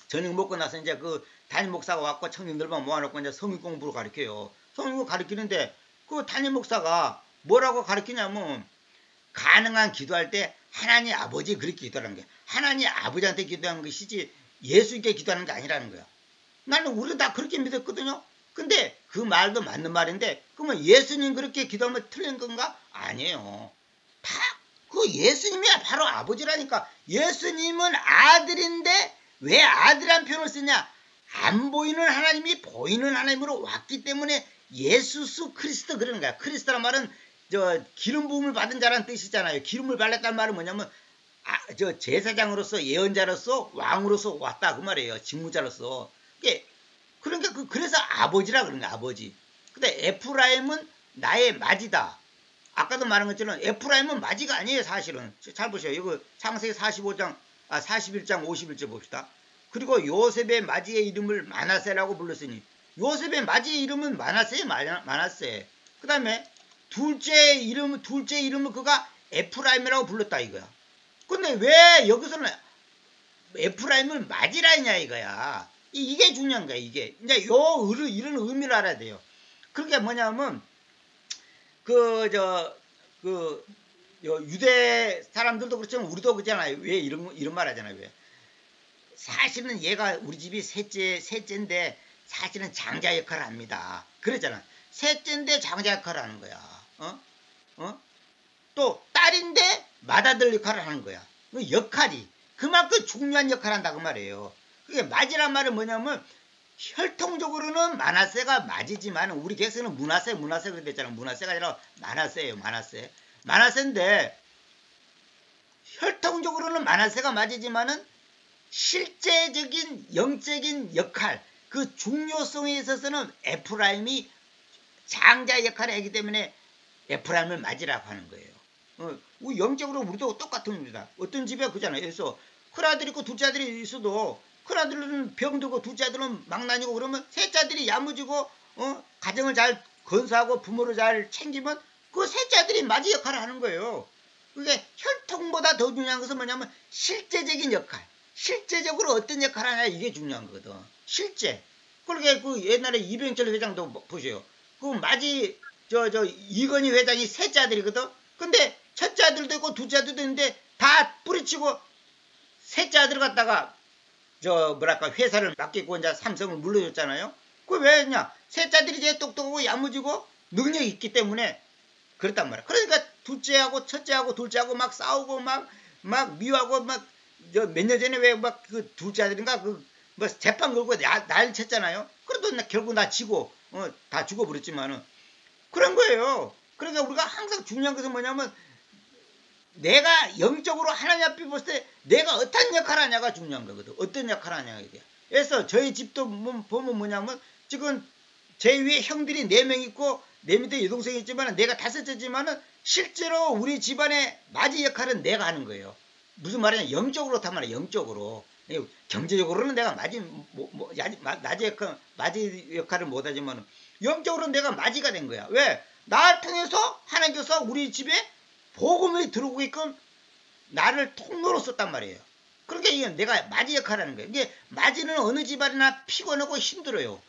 저녁 먹고 나서 이제 그 담임 목사가 왔고 청년들만 모아놓고 이제 성경 공부를 가르쳐요. 성경 공부 가르치는데 그 담임 목사가 뭐라고 가르치냐면, 가능한 기도할 때 하나님 아버지 그렇게 기도하는 거야. 하나님 아버지한테 기도하는 것이지 예수님께 기도하는 게 아니라는 거야. 나는 우리 다 그렇게 믿었거든요. 근데 그 말도 맞는 말인데, 그러면 예수님 그렇게 기도하면 틀린 건가? 아니에요. 다 그 예수님이 바로 아버지라니까. 예수님은 아들인데 왜 아들이란 표현을 쓰냐? 안 보이는 하나님이 보이는 하나님으로 왔기 때문에 예수스 크리스도 그러는 거야. 크리스도란 말은 기름 부음을 받은 자라는 뜻이잖아요. 기름을 발랐다는 말은 뭐냐면 제사장으로서, 예언자로서, 왕으로서 왔다 그 말이에요. 직무자로서. 그러니까 그래서 아버지라 그런 거야. 아버지. 근데 에프라임은 나의 맏이다. 아까도 말한 것처럼 에프라임은 맏이가 아니에요. 사실은. 잘 보세요. 이거 창세기 41장 51절 봅시다. 그리고 요셉의 맏이의 이름을 마나세라고 불렀으니, 요셉의 맏이의 이름은 마나세. 그 다음에 둘째 이름을 그가 에프라임이라고 불렀다 이거야. 근데 왜 여기서는 에프라임을 맏이라 했냐 이거야. 이게 중요한 거야. 이게 이제 이런 의미를 알아야 돼요. 그게 뭐냐면 유대 사람들도 그렇지만 우리도 그렇잖아요. 왜 이런 말 하잖아요. 왜? 사실은 얘가 우리 집이 셋째인데 사실은 장자 역할을 합니다. 그러잖아. 셋째인데 장자 역할을 하는 거야. 또 딸인데 맏아들 역할을 하는 거야. 그 역할이 그만큼 중요한 역할을 한다 그 말이에요. 그게 맏이란 말은 뭐냐면, 혈통적으로는 마나세가 맏이지만 우리 객서는 문하세 그렇게 됐잖아. 문하세가 아니라 마나세예요. 마나세인데 혈통적으로는 마나세가 맏이지만은 실제적인 영적인 역할, 그 중요성에 있어서는 에프라임이 장자 역할을 하기 때문에 에프라임을 맞으라고 하는 거예요. 영적으로 우리도 똑같은 겁니다. 어떤 집에 그잖아요. 그래서 큰아들 있고 둘째 아들이 있어도 큰아들은 병들고 둘째 아들은 망나니고 그러면 셋째 아들이 야무지고 가정을 잘 건사하고 부모를 잘 챙기면 그 셋째 아들이 맞이 역할을 하는 거예요. 그게 혈통보다 더 중요한 것은 뭐냐면 실제적인 역할. 실제적으로 어떤 역할을 하냐 이게 중요한 거거든. 실제. 그러게 그 옛날에 이병철 회장도 보세요. 그 맞이 이건희 회장이 셋째 아들이거든. 근데 첫째 아들도 있고 둘째 아들도 있는데 다 뿌리치고 셋째 아들 갖다가 뭐랄까 회사를 맡기고 이제 삼성을 물려줬잖아요. 그 왜냐? 셋째 아들이 제일 똑똑하고 야무지고 능력이 있기 때문에 그렇단 말이야. 그러니까 둘째하고 첫째하고 둘째하고 막 싸우고 막 미워하고 막 몇 년 전에 왜 막 그 둘째 아들인가 그 뭐 재판 걸고 날 쳤잖아요. 그래도 결국 나 지고 다 죽어버렸지만은 그런 거예요. 그러니까 우리가 항상 중요한 것은 뭐냐면 내가 영적으로 하나님 앞에 봤을 때 내가 어떤 역할을 하냐가 중요한 거거든. 어떤 역할을 하냐가 이게. 그래서 저희 집도 보면 뭐냐면 지금 제 위에 형들이 4명 있고 내 밑에 여동생이 있지만 내가 5째지만은 실제로 우리 집안의 맞이 역할은 내가 하는 거예요. 무슨 말이냐? 영적으로 단 말이야. 영적으로. 경제적으로는 내가 맞이 역할을 못하지만 영적으로는 내가 맞이가 된 거야. 왜? 나를 통해서 하나님께서 우리 집에 복음이 들어오게끔 나를 통로로 썼단 말이에요. 그러니까 이게 내가 맞이 역할을 하는 거예요. 이게 맞이는 어느 집안이나 피곤하고 힘들어요.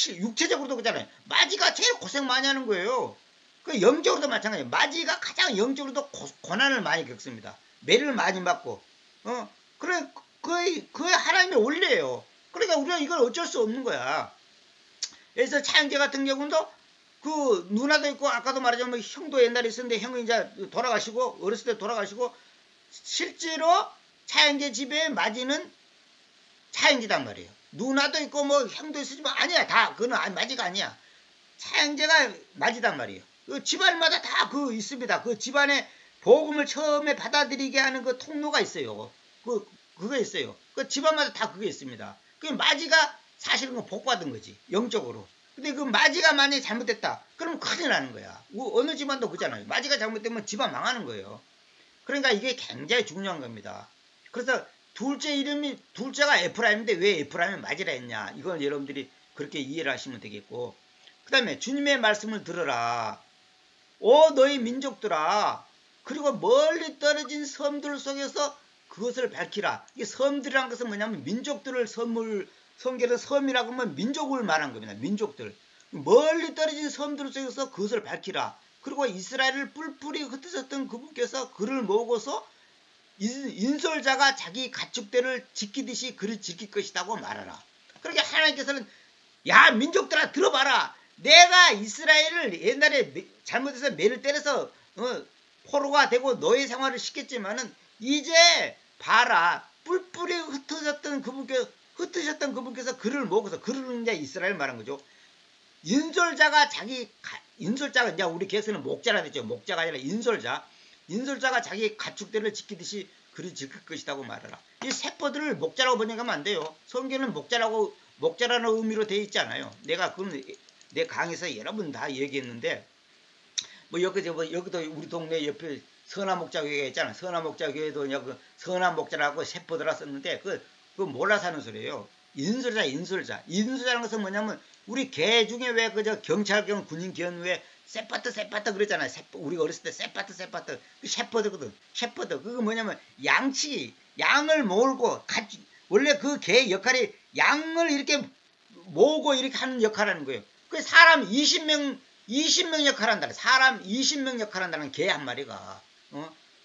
육체적으로도 그렇잖아요. 맞이가 제일 고생 많이 하는 거예요. 그 영적으로도 마찬가지예요. 맞이가 가장 영적으로도 고난을 많이 겪습니다. 매를 많이 받고, 그게 하나님의 원리예요. 그러니까 우리가 이걸 어쩔 수 없는 거야. 그래서 차영재 같은 경우도 그 누나도 있고 아까도 말하자면 형도 옛날에 있었는데 형이 이제 돌아가시고 어렸을 때 돌아가시고 실제로 차영재 집에 맞이는 차영재단 말이에요. 누나도 있고 뭐 형도 있으지만 아니야. 다 그거는 맞이가 아니야. 차영재가 맞이단 말이에요. 그 집안마다 다 그 있습니다. 그 집안에 복음을 처음에 받아들이게 하는 그 통로가 있어요. 그거 있어요. 그 집안마다 다 그게 있습니다. 그 맞이가 사실은 복 받은 거지. 영적으로. 근데 그 맞이가 만약에 잘못됐다. 그럼 큰일 나는 거야. 어느 집안도 그잖아요. 맞이가 잘못되면 집안 망하는 거예요. 그러니까 이게 굉장히 중요한 겁니다. 그래서 둘째가 에프라임인데 왜 에프라임을 맞이라 했냐. 이건 여러분들이 그렇게 이해를 하시면 되겠고. 그 다음에 주님의 말씀을 들어라. 오 너희 민족들아. 그리고 멀리 떨어진 섬들 속에서 그것을 밝히라. 이게 섬들이란 것은 뭐냐면 민족들을 성경에서 섬이라고 하면 민족을 말한 겁니다. 민족들. 멀리 떨어진 섬들 속에서 그것을 밝히라. 그리고 이스라엘을 뿔뿔이 흩으셨던 그분께서 그를 모으고서 인솔자가 자기 가축대를 지키듯이 그를 지킬 것이라고 말하라. 그러니까 하나님께서는 야 민족들아 들어봐라. 내가 이스라엘을 옛날에 잘못해서 매를 때려서 포로가 되고 노예 생활을 시켰지만은 이제 봐라. 뿔뿔이 흩으셨던 그분께서 그를 모으고서 그를 이제 이스라엘 말한 거죠. 인솔자가 이제 우리 개에서는 목자라 됐죠. 목자가 아니라 인솔자가 자기 가축들을 지키듯이 그를 지킬 것이라고 말하라. 이 세포들을 목자라고 번역하면 안 돼요. 성경은 목자라는 의미로 되어 있지 않아요. 내가 그건 내 강의에서 여러 번 다 얘기했는데 여기도 우리 동네 옆에 선화목자교회가 있잖아. 선화목자교회도 그 선화목자라고 세포들아 썼는데 그거 몰라서 하는 소리예요. 인솔자라는 것은 뭐냐면 우리 개 중에 왜 그저 경찰경 군인견 왜 세파트 그랬잖아요. 우리가 어렸을 때 세파트 그 셰퍼드거든. 셰퍼드 그거 뭐냐면 양을 몰고 원래 그 개 역할이 양을 이렇게 모으고 이렇게 하는 역할을 하는 거예요. 그 사람 20명 역할을 한다. 사람 20명 역할을 한다는 개 한 마리가.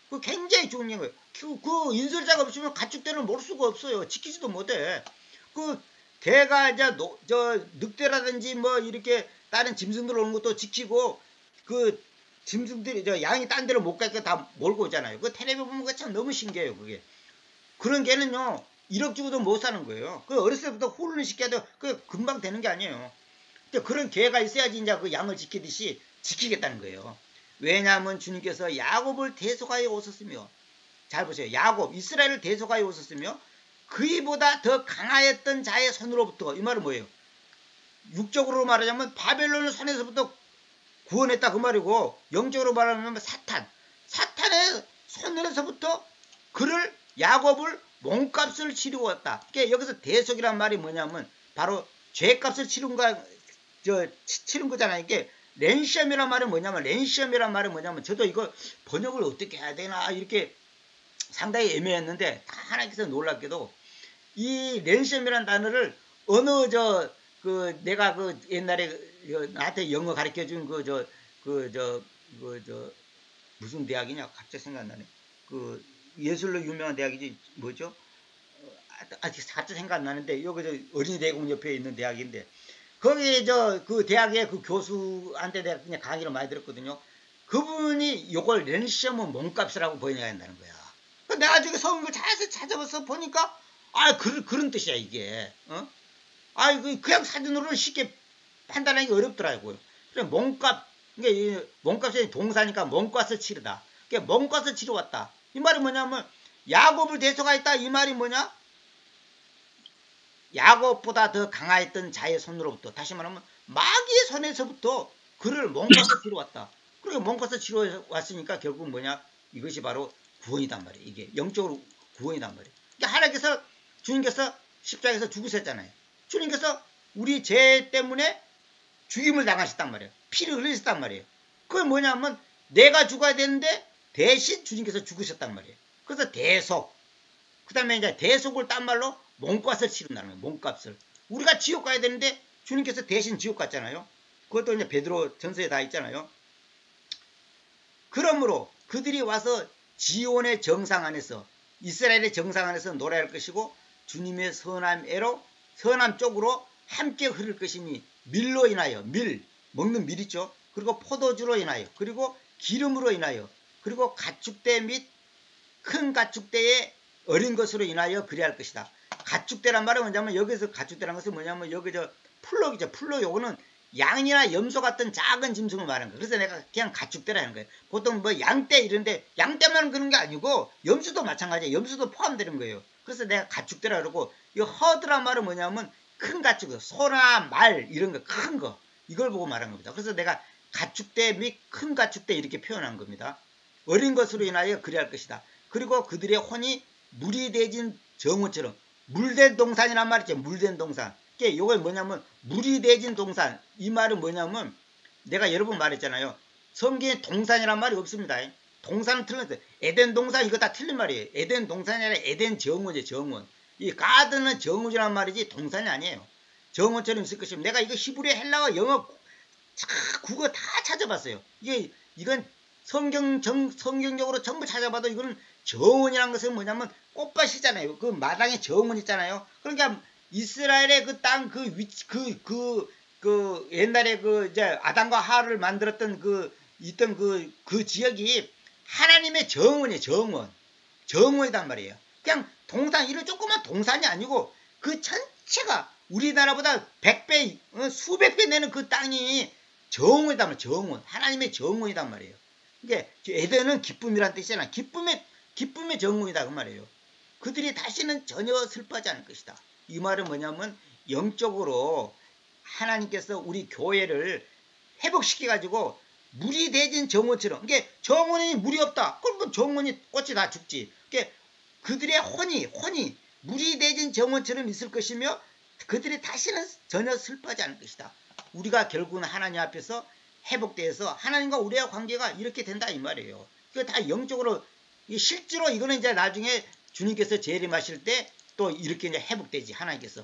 그 굉장히 중요한 거예요. 그 인솔자가 없으면 가축대를 몰 수가 없어요. 지키지도 못해. 그 개가 이제 늑대라든지 뭐 이렇게 다른 짐승들 오는 것도 지키고 그 짐승들이 양이 딴 데로 못 가게 다 몰고 오잖아요. 그 텔레비 보면 그게 참 너무 신기해요. 그게 그런 개는요 1억 주고도 못 사는 거예요. 그 어렸을 때부터 훈련을 시켜도 그 금방 되는 게 아니에요. 근데 그런 개가 있어야지 이제 그 양을 지키듯이 지키겠다는 거예요. 왜냐하면 주님께서 야곱을 대속하여 오셨으며 잘 보세요. 야곱 이스라엘을 대속하여 오셨으며 그이보다 더 강하였던 자의 손으로부터 이 말은 뭐예요? 육적으로 말하자면 바벨론의 손에서부터 구원했다 그 말이고, 영적으로 말하면 사탄의 손에서부터 그를 야곱을 몸값을 치르고 왔다. 그러니까 여기서 대속이란 말이 뭐냐면 바로 죄값을 치른 거잖아요. 이게 랜시엄이란 말은 뭐냐면 저도 이거 번역을 어떻게 해야 되나 이렇게 상당히 애매했는데 다 하나님께서 놀랍게도 이 랜시엄이란 단어를 어느 내가 그 옛날에 나한테 영어 가르쳐 준 무슨 대학이냐 갑자기 생각나네. 그 예술로 유명한 대학이지 뭐죠? 아직 갑자기 생각 안 나는데 여기 어린이대공 옆에 있는 대학인데 거기 그 대학의 그 교수한테 내가 그냥 강의를 많이 들었거든요. 그분이 요걸 랜시엄은 몸값이라고 번역해야 한다는 거야. 내가 나중에 성경을 잘 찾아봐서 보니까 그런 뜻이야 이게. 그냥 사진으로는 쉽게 판단하기 어렵더라고요. 그래 몸값, 이게 몸값이 동사니까 몸값을 치르다. 그러니까 몸값을 치러 왔다. 이 말이 뭐냐면 야곱을 대속하였다. 이 말이 뭐냐? 야곱보다 더 강하였던 자의 손으로부터, 다시 말하면 마귀의 손에서부터 그를 몸값을 치러 왔다. 그러니까 몸값을 치러 왔으니까 결국 뭐냐? 이것이 바로 구원이단 말이에요. 이게 영적으로 구원이단 말이에요. 그러니까 하나님께서 주님께서 십자가에서 죽으셨잖아요. 주님께서 우리 죄 때문에 죽임을 당하셨단 말이에요. 피를 흘리셨단 말이에요. 그건 뭐냐면 내가 죽어야 되는데 대신 주님께서 죽으셨단 말이에요. 그래서 대속. 그 다음에 이제 대속을 딴 말로 몸값을 치른다는 거예요. 몸값을. 우리가 지옥 가야 되는데 주님께서 대신 지옥 갔잖아요. 그것도 이제 베드로 전서에 다 있잖아요. 그러므로 그들이 와서 지온의 정상 안에서, 이스라엘의 정상 안에서 노래할 것이고 주님의 선함 쪽으로 함께 흐를 것이니, 밀로 인하여, 먹는 밀 있죠. 그리고 포도주로 인하여, 그리고 기름으로 인하여, 그리고 가축대 및 큰 가축대의 어린 것으로 인하여 그리할 것이다. 가축대란 말은 뭐냐면, 여기서 가축대란 것은 뭐냐면 여기 풀록이죠. 풀록. 요거는 양이나 염소 같은 작은 짐승을 말하는 거예요. 그래서 내가 그냥 가축대라는 거예요. 보통 뭐 양떼 이런데, 양떼만 그런 게 아니고 염소도 마찬가지예요. 염소도 포함되는 거예요. 그래서 내가 가축대라 그러고, 이 허드란 말은 뭐냐면 큰 가축, 소나 말 이런 거, 큰 거, 이걸 보고 말한 겁니다. 그래서 내가 가축대 및 큰 가축대 이렇게 표현한 겁니다. 어린 것으로 인하여 그리할 것이다. 그리고 그들의 혼이 물이 대진 정원처럼, 물된 동산이란 말이죠. 물된 동산. 이게 이걸 뭐냐면 물이 대진 동산. 이 말은 뭐냐면 내가 여러 번 말했잖아요. 성경에 동산이란 말이 없습니다. 동산은 틀렸어요. 에덴 동산 이거 다 틀린 말이에요. 에덴 동산이 아니라 에덴 정원이에요. 정원. 이 가든은 정원이란 말이지 동산이 아니에요. 정원처럼 있을 것이면, 내가 이거 히브리, 헬라어, 영어, 국어 다 찾아봤어요. 이건 성경적으로 전부 찾아봐도 이거는 정원이라는 것은 뭐냐면 꽃밭이잖아요. 그 마당에 정원 있잖아요. 그러니까 이스라엘의 그 땅, 옛날에 이제 아담과 하와를 만들었던 있던 그 지역이 하나님의 정원이에요. 정원이단 말이에요. 그냥 동산, 이런 조그만 동산이 아니고 그 전체가 우리나라보다 100배, 수백 배 내는 그 땅이 정원이단 말이에요. 정원. 하나님의 정원이단 말이에요. 이게 에덴은 기쁨이란 뜻이잖아. 기쁨의 정원이다 그 말이에요. 그들이 다시는 전혀 슬퍼하지 않을 것이다. 이 말은 뭐냐면 영적으로 하나님께서 우리 교회를 회복시켜가지고 물이 대진 정원처럼, 이게 정원에 물이 없다. 그럼 정원이 꽃이 다 죽지. 그들의 혼이 물이 대진 정원처럼 있을 것이며 그들이 다시는 전혀 슬퍼하지 않을 것이다. 우리가 결국은 하나님 앞에서 회복돼서 하나님과 우리의 관계가 이렇게 된다 이 말이에요. 이거 다 영적으로, 실제로 이거는 이제 나중에 주님께서 재림하실 때 또 이렇게 이제 회복되지. 하나님께서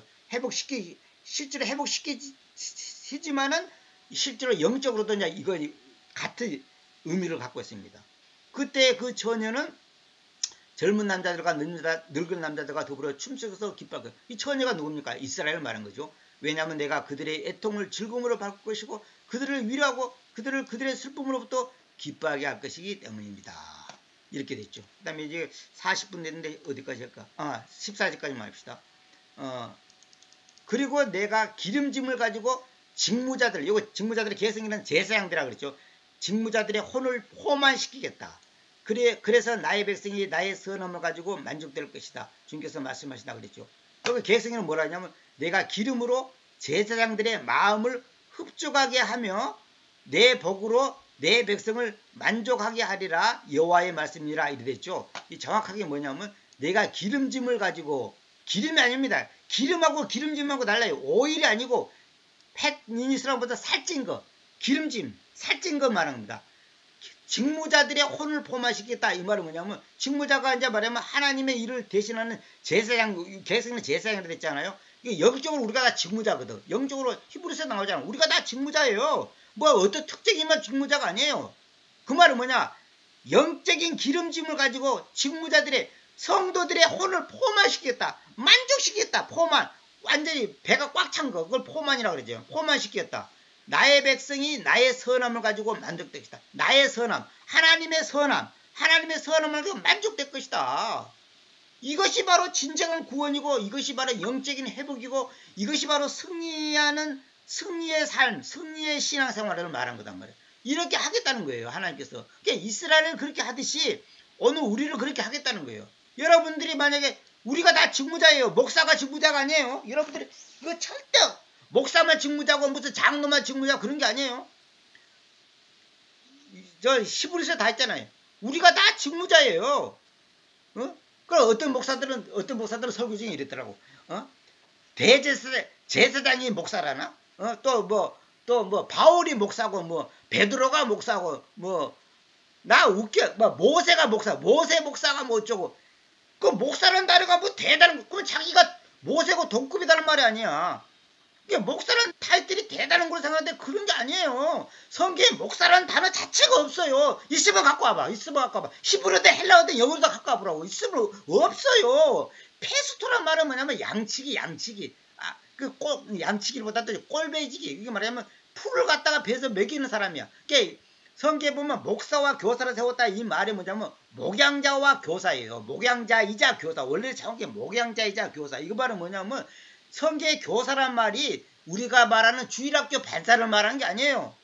실제로 회복시키지만은 실제로 영적으로도 이제 이거 같은 의미를 갖고 있습니다. 그때 그 처녀는 젊은 남자들과 늙은 남자들과 더불어 춤추면서 기뻐하고, 이 처녀가 누굽니까? 이스라엘을 말한 거죠. 왜냐하면 내가 그들의 애통을 즐거움으로 바꿀 것이고 그들을 위로하고 그들의 슬픔으로부터 기뻐하게 할 것이기 때문입니다. 이렇게 됐죠. 그 다음에 이제 40분 됐는데 어디까지 할까? 14절까지만 합시다. 그리고 내가 기름짐을 가지고 직무자들, 이거 직무자들의 계승이라는 제사장들이라고 그랬죠. 직무자들의 혼을 포만시키겠다. 그래서 나의 백성이 나의 선함을 가지고 만족될 것이다. 주님께서 말씀하신다 그랬죠. 여기 계승에는 뭐라 하냐면 내가 기름으로 제사장들의 마음을 흡족하게 하며 내 복으로 내 백성을 만족하게 하리라 여호와의 말씀이라 이래 됐죠. 이 정확하게 뭐냐면 내가 기름짐을 가지고 기름이 아닙니다. 기름하고 기름짐하고 달라요. 오일이 아니고 팻니니스랑보다 살찐 거 기름짐 살찐 거 말하는 겁니다. 직무자들의 혼을 포함시키겠다 이 말은 뭐냐면 직무자가 이제 말하면 하나님의 일을 대신하는 제사장 계승은 제사장이라 됐잖아요. 이게 영적으로 우리가 다 직무자거든. 영적으로 히브리서에 나오잖아. 우리가 다 직무자예요. 뭐 어떤 특정인만 직무자가 아니에요. 그 말은 뭐냐 영적인 기름짐을 가지고 직무자들의 성도들의 혼을 포만시키겠다. 만족시키겠다. 포만 완전히 배가 꽉 찬 거 그걸 포만이라고 그러죠. 포만시키겠다. 나의 백성이 나의 선함을 가지고 만족될 것이다. 나의 선함, 하나님의 선함, 하나님의 선함을 가지고 만족될 것이다. 이것이 바로 진정한 구원이고 이것이 바로 영적인 회복이고 이것이 바로 승리하는 승리의 삶, 승리의 신앙생활을 말한 거단 말이에요. 이렇게 하겠다는 거예요. 하나님께서. 그러니까 이스라엘을 그렇게 하듯이 오늘 우리를 그렇게 하겠다는 거예요. 여러분들이 만약에 우리가 다 직무자예요. 목사가 직무자가 아니에요. 여러분들이 이거 절대 목사만 직무자고 무슨 장로만 직무자고 그런 게 아니에요. 저 히브리서 다 했잖아요. 우리가 다 직무자예요. 어? 그럼 어떤 목사들은 설교 중에 이랬더라고. 제사장이 목사라나? 또 뭐 바울이 목사고 뭐 베드로가 목사고 뭐 나 웃겨. 뭐 모세 목사가 뭐 어쩌고. 그 목사라는 단어가 뭐 대단한 그럼 자기가 모세고 동급이라는 말이 아니야. 목사라는 타이틀이 대단한 걸 생각하는데 그런 게 아니에요. 성경에 목사라는 단어 자체가 없어요. 있으면 갖고 와봐. 히브리어든 헬라어든 영어로도 갖고 와보라고. 있으면 없어요. 페스토란 말은 뭐냐면 양치기. 양치기보다도 꼴배지기. 이게 말하자면 풀을 갖다가 배에서 먹이는 사람이야. 성경에 보면 목사와 교사를 세웠다 이 말이 뭐냐면 목양자와 교사예요. 목양자이자 교사. 원래 정확히 목양자이자 교사. 이거 말은 뭐냐면 성경의 교사란 말이 우리가 말하는 주일학교 반사를 말하는 게 아니에요.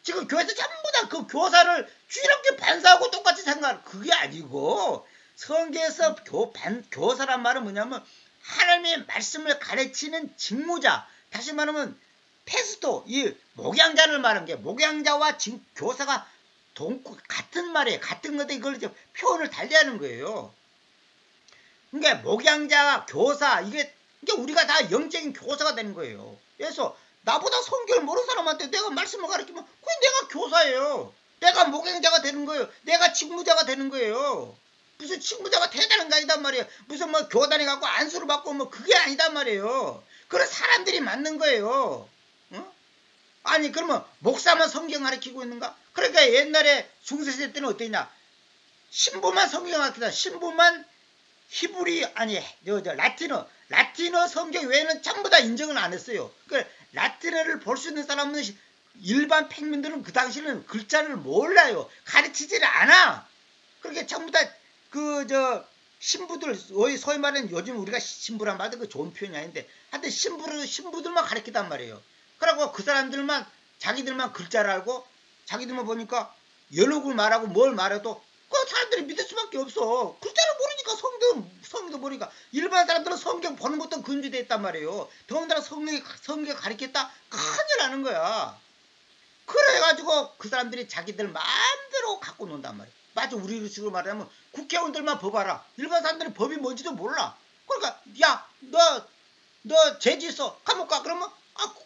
지금 교회에서 전부 다 그 교사를 주일학교 반사하고 똑같이 생각하는 그게 아니고 성경에서 교사란 말은 뭐냐면 하나님의 말씀을 가르치는 직무자. 다시 말하면 페스토 이 목양자를 말하는 게 목양자와 교사가 같은 말이에요. 같은 건데 이걸 이제 표현을 달리하는 거예요. 그러니까 목양자와 교사 이게 우리가 다 영적인 교사가 되는 거예요. 그래서 나보다 성경을 모르는 사람한테 내가 말씀을 가르치면 그게 내가 교사예요. 내가 목양자가 되는 거예요. 내가 직무자가 되는 거예요. 무슨 직무자가 대단한 게 아니단 말이에요. 무슨 뭐 교단에 갖고 안수를 받고 뭐 그게 아니단 말이에요. 그런 사람들이 맞는 거예요. 아니 그러면 목사만 성경 가르치고 있는가? 그러니까 옛날에 중세시대 때는 어땠냐? 신부만 성경 가르치다. 신부만 히브리 아니 라틴어 성경 외에는 전부 다 인정을 안 했어요. 그러니까 라틴어를 볼 수 있는 사람은 일반 평민들은 그 당시에는 글자를 몰라요. 가르치지를 않아. 그렇게 전부 다 신부들 소위 말하는 요즘 우리가 신부란 말도 그 좋은 표현이 아닌데 하여튼 신부들만 가르치단 말이에요. 그러고 그 사람들만 자기들만 글자를 알고 자기들만 보니까 연옥을 말하고 뭘 말해도 그 사람들이 믿을 수밖에 없어. 글자를 모르니까 성경도 모르니까 일반 사람들은 성경 보는 것도 금지되어 있단 말이에요. 더군다나 성경 가르쳤다 큰일 나는 거야. 그래가지고 그 사람들이 자기들 마음대로 갖고 논단 말이야. 맞아. 우리 식으로 말하면 국회의원들만 법 알아. 일반 사람들은 법이 뭔지도 몰라. 그러니까 야 너 죄지 있어. 감옥 가. 그러면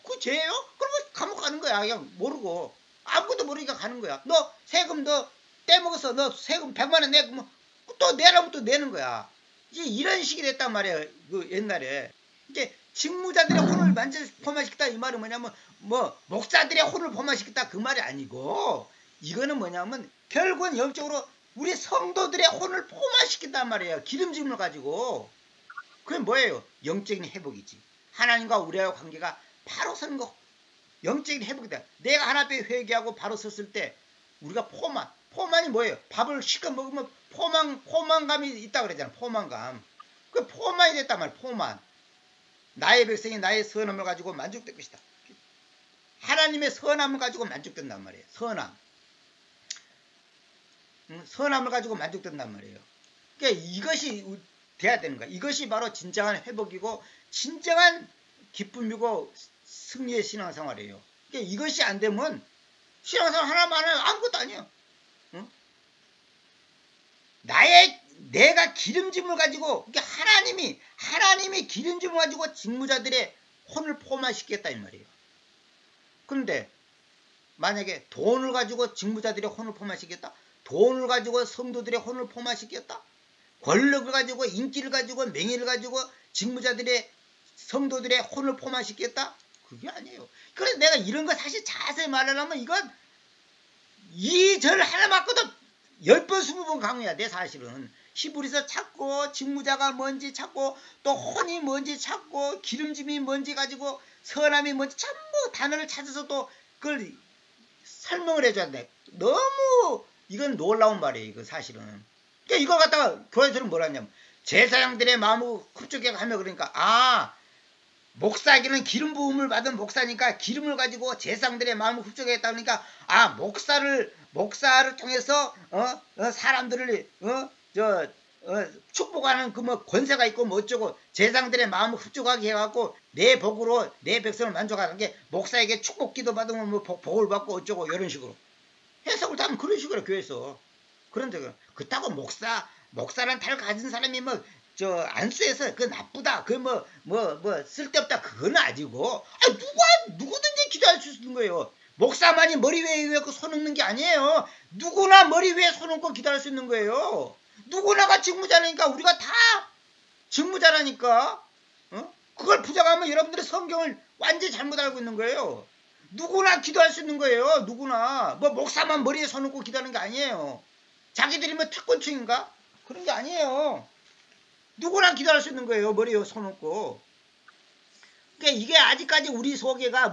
그 죄예요? 그러면 감옥 가는 거야. 그냥 모르고 아무것도 모르니까 가는 거야. 너 세금 너 떼먹었어. 너 세금 100만 원 내고 또 내라면 또 내는 거야. 이제 이런 식이 됐단 말이에요. 그 옛날에 이제 직무자들의 혼을 완전히 포함시켰다 이 말은 뭐냐면 뭐 목사들의 혼을 포함시켰다 그 말이 아니고 이거는 뭐냐면 결국은 영적으로 우리 성도들의 혼을 포함시킨단 말이에요. 기름짐을 가지고. 그게 뭐예요? 영적인 회복이지. 하나님과 우리와의 관계가 바로 서는 거. 영적인 회복이다. 내가 하나님 앞에 회개하고 바로 섰을 때 우리가 포만이 뭐예요? 밥을 실컷 먹으면 포만감이 있다고 그러잖아. 포만감. 그 포만이 됐단 말이야. 포만. 나의 백성이 나의 선함을 가지고 만족될 것이다. 하나님의 선함을 가지고 만족된단 말이에요. 선함을 가지고 만족된단 말이에요. 그러니까 이것이 돼야 되는 거야. 이것이 바로 진정한 회복이고 진정한 기쁨이고 승리의 신앙생활이에요. 그러니까 이것이 안 되면 신앙생활 하나만 하면 아무것도 아니에요. 응? 내가 기름짐을 가지고, 그러니까 하나님이 기름짐을 가지고 직무자들의 혼을 포만시키겠다 이 말이에요. 그런데 만약에 돈을 가지고 직무자들의 혼을 포만시키겠다? 돈을 가지고 성도들의 혼을 포만시키겠다? 권력을 가지고, 인기를 가지고, 명예를 가지고 직무자들의, 성도들의 혼을 포만시키겠다? 그게 아니에요. 그래서 내가 이런 거 사실 자세히 말하려면 이건 이 절 하나 맞고도 10번 20번 강해야 돼. 사실은 히브리서 찾고, 직무자가 뭔지 찾고, 또 혼이 뭔지 찾고, 기름짐이 뭔지 가지고, 선함이 뭔지 전부 단어를 찾아서 또 그걸 설명을 해줘야 돼. 너무 이건 놀라운 말이에요. 이거 사실은. 그러니까 이걸 갖다가 교회에서는 뭐라 하냐면, 제사장들의 마음을 흡족하게 하며, 그러니까 목사에게는 기름 부음을 받은 목사니까 기름을 가지고 제사장들의 마음을 흡족하겠다. 그러니까 목사를 통해서 사람들을 축복하는 그 뭐 권세가 있고 뭐 어쩌고, 제사장들의 마음을 흡족하게 해갖고 내 복으로 내 백성을 만족하는 게, 목사에게 축복 기도 받으면 뭐 복을 받고 어쩌고 이런 식으로 해석을 하면 그런 식으로 교회에서. 그런데 그렇다고 목사란 탈 가진 사람이 뭐 안수해서 그 나쁘다, 그 쓸데없다, 그건 아니고, 누구든지 기도할 수 있는 거예요. 목사만이 머리 위에 손 얹는 게 아니에요. 누구나 머리 위에 손 얹고 기도할 수 있는 거예요. 누구나가 직무자라니까, 우리가 다 직무자라니까. 그걸 부정하면 여러분들의 성경을 완전히 잘못 알고 있는 거예요. 누구나 기도할 수 있는 거예요. 누구나. 목사만 머리에 손 얹고 기도하는 게 아니에요. 자기들이 특권층인가? 그런 게 아니에요. 누구나 기도할 수 있는 거예요. 머리에 손 얹고. 그러니까 이게 아직까지 우리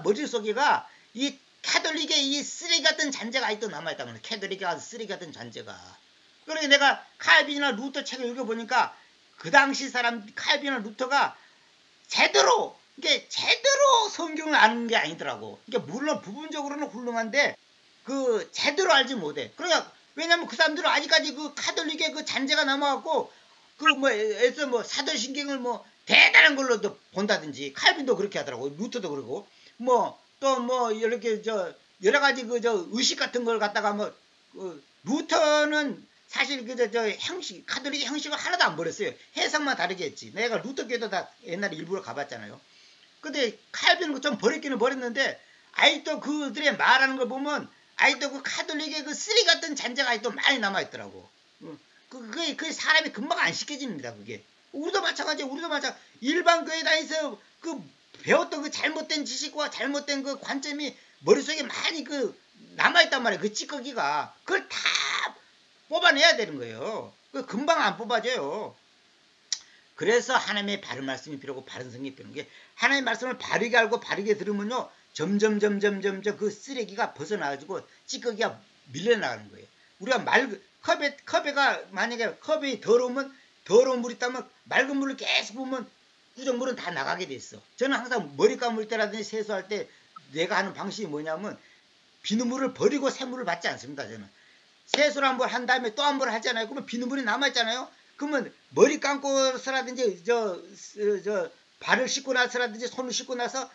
머릿속에가 이 캐톨릭의 이 쓰레기 같은 잔재가 아직도 남아있다는 거예요. 캐톨릭의 쓰레기 같은 잔재가. 그러니까 내가 칼빈이나 루터 책을 읽어보니까 그 당시 사람 칼빈이나 루터가 제대로 성경을 아는 게 아니더라고. 그러니까 물론 부분적으로는 훌륭한데 제대로 알지 못해. 그러니까 왜냐면 그 사람들은 아직까지 그 카톨릭의 그 잔재가 남아갖고 사도신경을 대단한 걸로 본다든지, 칼빈도 그렇게 하더라고. 루터도 그러고 이렇게 여러 가지 의식 같은 걸 갖다가 루터는 사실 형식, 카톨릭의 형식을 하나도 안 버렸어요. 해석만 다르게 했지. 내가 루터 교회도 다 옛날에 일부러 가봤잖아요. 근데 칼빈은 좀 버렸기는 버렸는데, 아직도 그들의 말하는 걸 보면 아직도 그 카톨릭의 그 쓰레기 같은 잔재가 아직도 많이 남아있더라고. 그게 사람이 금방 안 씻겨집니다. 그게. 우리도 마찬가지예요. 일반 교회 다니서 배웠던 그 잘못된 지식과 잘못된 그 관점이 머릿속에 많이 남아있단 말이에요. 그 찌꺼기가. 그걸 다 뽑아내야 되는 거예요. 금방 안 뽑아져요. 그래서 하나님의 바른 말씀이 필요하고 바른 성경이 필요한 게, 하나님의 말씀을 바르게 알고 바르게 들으면요, 점점 그 쓰레기가 벗어나가지고 찌꺼기가 밀려나가는 거예요. 우리가 컵에가 만약에 컵이 더러우면, 더러운 물이 있다면 맑은 물을 계속 부으면 부정물은 다 나가게 돼 있어. 저는 항상 머리 감을 때라든지 세수할 때 내가 하는 방식이 뭐냐면, 비눗물을 버리고 새물을 받지 않습니다. 저는 세수를 한 번 한 다음에 또 한 번 하잖아요. 그러면 비눗물이 남아있잖아요. 그러면 머리 감고서라든지 발을 씻고 나서라든지 손을 씻고 나서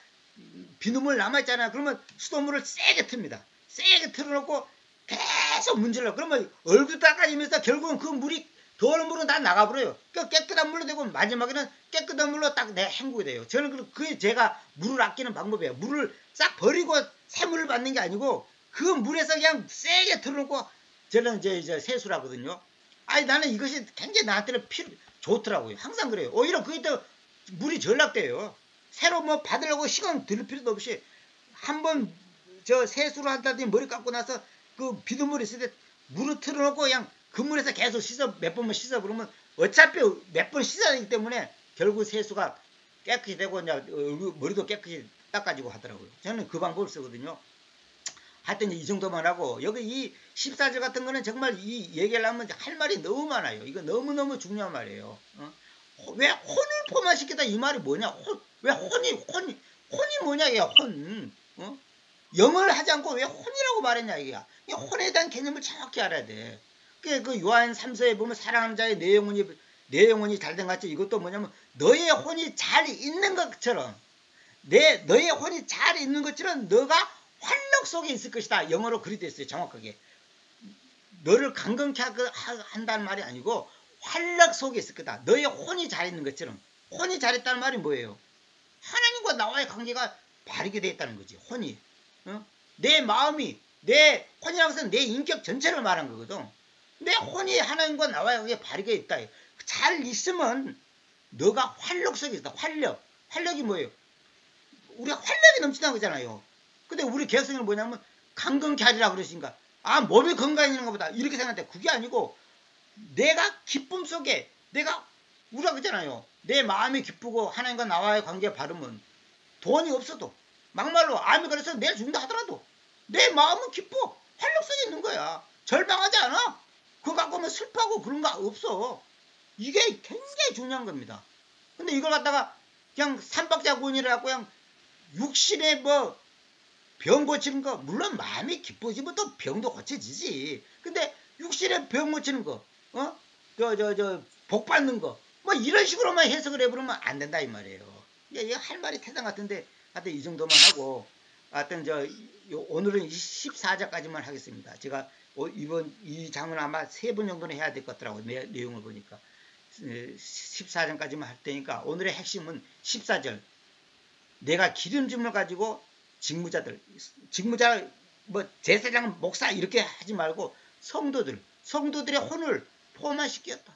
비눗물 남아있잖아요. 그러면 수돗물을 세게 틉니다. 세게 틀어놓고 계속 문질러. 그러면 얼굴 닦아지면서 결국은 그 물이, 더러운 물은 다 나가버려요. 깨끗한 물로 되고 마지막에는 깨끗한 물로 딱 헹구게 돼요. 저는 그게 제가 물을 아끼는 방법이에요. 물을 싹 버리고 새물을 받는 게 아니고 그 물에서 그냥 세게 틀어놓고 저는 이제 세수를 하거든요. 나는 이것이 굉장히 나한테는 좋더라고요. 항상 그래요. 오히려 그게 더 물이 전락돼요. 새로 받으려고 시간 들일 필요도 없이 한번 세수를 한다든지 머리 감고 나서 그 비눗물이 있을 때 물을 틀어놓고 그냥 그 물에서 계속 몇 번만 씻어. 그러면 어차피 몇 번 씻어야 되기 때문에 결국 세수가 깨끗이 되고 이제 머리도 깨끗이 닦아지고 하더라고요. 저는 그 방법을 쓰거든요. 하여튼 이 정도만 하고, 여기 이 14절 같은 거는 정말 이 얘기를 하면 할 말이 너무 많아요. 이거 너무너무 중요한 말이에요. 왜 혼을 포만시키다 이 말이 뭐냐? 왜 혼이 뭐냐 이게 혼. 영을 하지 않고 왜 혼이라고 말했냐 이게야. 혼에 대한 개념을 정확히 알아야 돼. 그 요한 3서에 보면 사랑하는 자의 내 영혼이 잘된 같이, 이것도 뭐냐면 너의 혼이 잘 있는 것처럼, 너의 혼이 잘 있는 것처럼 너가 활력 속에 있을 것이다. 영어로 그리 됐어요. 정확하게. 너를 강건케 한다는 말이 아니고 활력 속에 있을 거다. 너의 혼이 잘 있는 것처럼. 혼이 잘했다는 말이 뭐예요? 하나님과 나와의 관계가 바르게 되어 있다는 거지. 혼이. 내 마음이, 내 혼이라고 해서 내 인격 전체를 말한 거거든. 내 혼이 하나님과 나와의 관계가 바르게 있다. 잘 있으면 너가 활력 속에 있다. 활력. 활력이 뭐예요? 우리가 활력이 넘친다는 거잖아요. 근데 우리 개혁성은 뭐냐면 강건케 하리라 그러시니까 몸이 건강해지는 것보다 이렇게 생각하는데 그게 아니고 내가 기쁨 속에 우리가 그러잖아요. 내 마음이 기쁘고 하나님과 나와의 관계가 바르면 돈이 없어도 막말로 암이 걸려서 내일 죽는다 하더라도 내 마음은 기뻐. 활력 속에 있는 거야. 절망하지 않아. 그거 갖고 뭐 슬퍼하고 그런 거 없어. 이게 굉장히 중요한 겁니다. 근데 이걸 갖다가 그냥 삼박자군이라 갖고 그냥 육신에 뭐 병 고치는 거 물론 마음이 기뻐지면 또 병도 고쳐지지. 근데 육신에 병 고치는 거 복 받는 거 뭐 이런 식으로만 해석을 해버리면 안 된다 이 말이에요. 이게 할 말이 태산 같은데 하여튼 이 정도만 하고 하여튼 오늘은 14장까지만 하겠습니다. 제가 이번 이 장은 아마 3번 정도는 해야 될 것 같더라고요. 내용을 보니까 14장까지만 할 테니까 오늘의 핵심은 14절 내가 기름짐을 가지고 직무자 뭐 제사장 목사 이렇게 하지 말고 성도들의 혼을 포만시켰다.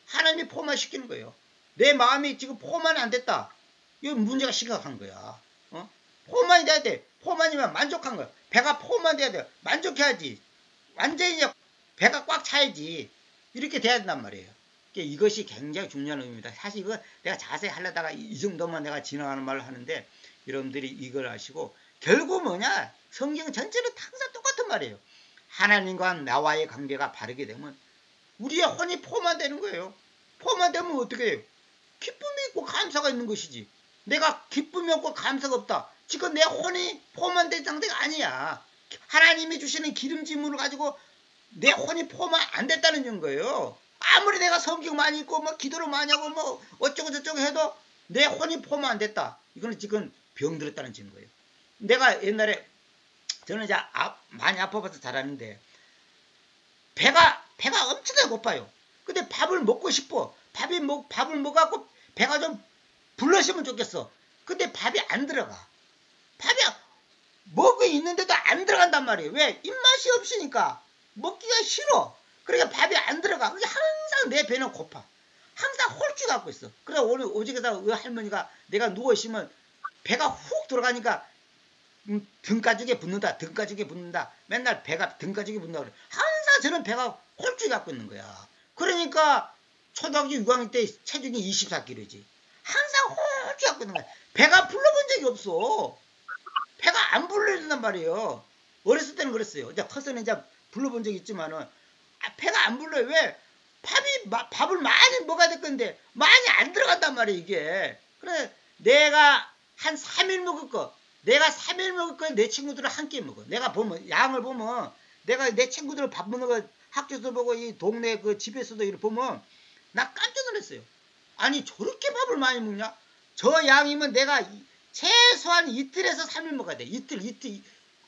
하나님이 포만시키는 거예요. 내 마음이 지금 포만이 안 됐다. 이거 문제가 심각한 거야. 포만이 돼야 돼. 포만이면 만족한 거야. 배가 포만돼야 돼. 만족해야지. 완전히 배가 꽉 차야지. 이렇게 돼야 된단 말이에요. 이것이 굉장히 중요한 의미입니다. 사실 이거 내가 자세히 하려다가 이 정도만 내가 지나가는 말을 하는데 여러분들이 이걸 아시고 결국 뭐냐? 성경 전체는 항상 똑같은 말이에요. 하나님과 나와의 관계가 바르게 되면 우리의 혼이 포만되는 거예요. 포만되면 어떻게 해요? 기쁨이 있고 감사가 있는 것이지. 내가 기쁨이 없고 감사가 없다. 지금 내 혼이 포만된 상태가 아니야. 하나님이 주시는 기름짐을 가지고 내 혼이 포만 안 됐다는 거예요. 아무리 내가 성경 많이 읽고 뭐 기도를 많이 하고 뭐 어쩌고 저쩌고 해도 내 혼이 포만 안 됐다. 이거는 지금 병들었다는 증거예요. 내가 옛날에 저는 이제 많이 아파봐서 잘 아는데 배가 엄청나게 고파요. 근데 밥을 먹고 싶어. 밥을 먹어갖고 배가 좀 불러시면 좋겠어. 근데 밥이 안 들어가. 밥이 먹고 있는데도 안 들어간단 말이에요. 왜? 입맛이 없으니까 먹기가 싫어. 그러니까 밥이 안 들어가. 항상 내 배는 고파. 항상 홀쭉 갖고 있어. 그래 오늘 오직에서 할머니가 내가 누워있으면 배가 훅 들어가니까 등가죽에 붙는다. 맨날 배가 등가죽에 붙는다 그래. 항상 저는 배가 홀쭉 갖고 있는 거야. 그러니까 초등학교 6학년 때 체중이 24kg지. 항상 홀쭉 갖고 있는 거야. 배가 불러본 적이 없어. 배가 안 불러진단 말이에요. 어렸을 때는 그랬어요. 이제 커서는 이제 불러본 적이 있지만은 배가 안 불러요. 왜? 밥을 많이 먹어야 될 건데 많이 안 들어간단 말이에요. 이게. 그래 내가 한 3일 먹을 거 내 친구들은 한 끼 먹어. 내가 보면 양을 보면 내가 내 친구들 밥 먹는 거 학교에서 보고 이 동네 그 집에서도 이렇게 보면 나 깜짝 놀랐어요. 아니 저렇게 밥을 많이 먹냐? 저 양이면 내가 최소한 이틀에서 3일 먹어야 돼. 이틀.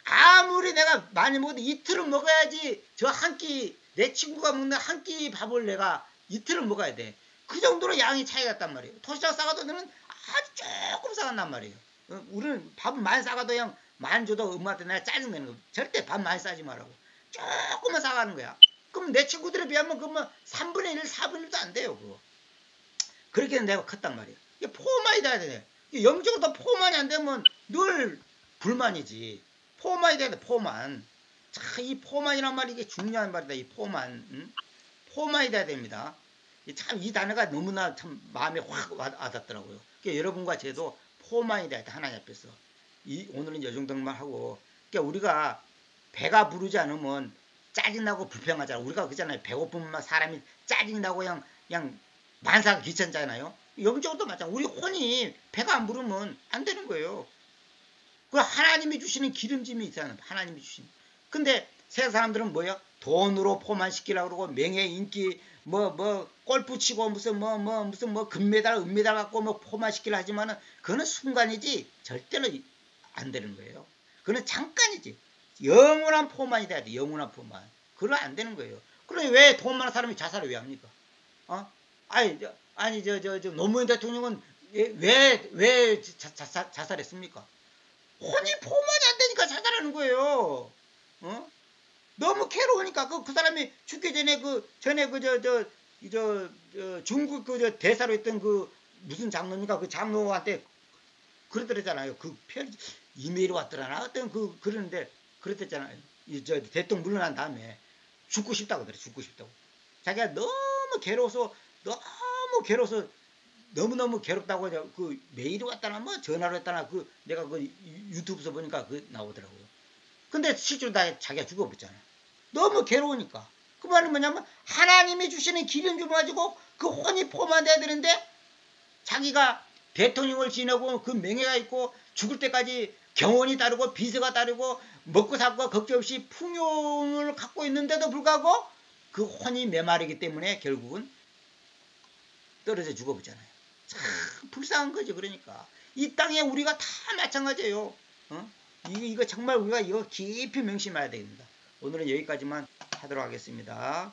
아무리 내가 많이 먹어도 이틀은 먹어야지 저 한 끼 내 친구가 먹는 한 끼 밥을 내가 이틀은 먹어야 돼. 그 정도로 양이 차이가 났단 말이에요. 도시락 싸가도 너는 아주 조금 싸간단 말이에요. 우리는 밥을 많이 싸가도 그냥 많이 줘도 엄마한테 내가 짜증내는 거. 절대 밥 많이 싸지 말라고. 조금만 싸가는 거야. 그럼 내 친구들에 비하면 그러면 3분의 1, 4분의 1도 안 돼요. 그거. 그렇게 내가 컸단 말이에요. 이게 포만이 돼야 돼. 영적으로 포만이 안 되면 늘 불만이지. 포만이 돼야 돼. 포만. 참 이 포만이란 말이 이게 중요한 말이다. 이 포만. 포만이 돼야 됩니다. 참 이 단어가 너무나 참 마음에 확 와닿더라고요. 그러니까 여러분과 저도 포만이 돼야 돼. 하나님 앞에서. 오늘은 이 정도만 하고. 그러니까 우리가 배가 부르지 않으면 짜증나고 불평하잖아. 우리가 그잖아요. 배고프면 사람이 짜증나고 그냥 만사가 귀찮잖아요. 영적으로도 마찬가지. 우리 혼이 배가 안 부르면 안 되는 거예요. 그 하나님이 주시는 기름짐이 있잖아요. 하나님이 주시는. 근데 세상 사람들은 뭐예요? 돈으로 포만시키려고 그러고 명예 인기 골프 치고 무슨 금메달 은메달 갖고 포만시키려 하지만은 그거는 순간이지 절대로 안 되는 거예요. 그건 잠깐이지. 영원한 포만이 돼야 돼. 영원한 포만. 그러면 안 되는 거예요. 그러니 왜 돈 많은 사람이 자살을 왜 합니까? 노무현 대통령은 왜 자살했습니까? 혼이 포만이 안 되니까 자살하는 거예요. 너무 괴로우니까 그 사람이 죽기 전에 중국 대사로 했던 그 무슨 장로니까 그 장로한테 그러더랬잖아요. 그 이메일이 왔더라나 어떤 그러는데 그랬댔잖아요. 대통령 물러난 다음에 죽고 싶다고 그래. 죽고 싶다고. 자기가 너무 괴로워서 너무너무 괴롭다고 그 메일이 왔다나 뭐 전화로 했다나 내가 그 유튜브에서 보니까 나오더라고요. 근데 실제로 다 자기가 죽어버렸잖아. 너무 괴로우니까. 그 말은 뭐냐면 하나님이 주시는 기름 가지고 그 혼이 포만돼야 되는데 자기가 대통령을 지내고 그 명예가 있고 죽을 때까지 경원이 따르고 비서가 따르고 먹고 살고 걱정 없이 풍요를 갖고 있는데도 불구하고 그 혼이 메마르기 때문에 결국은 떨어져 죽어버리잖아요. 참 불쌍한 거죠. 그러니까 이 땅에 우리가 다 마찬가지예요. 이거 정말 우리가 이거 깊이 명심해야 됩니다. 오늘은 여기까지만 하도록 하겠습니다.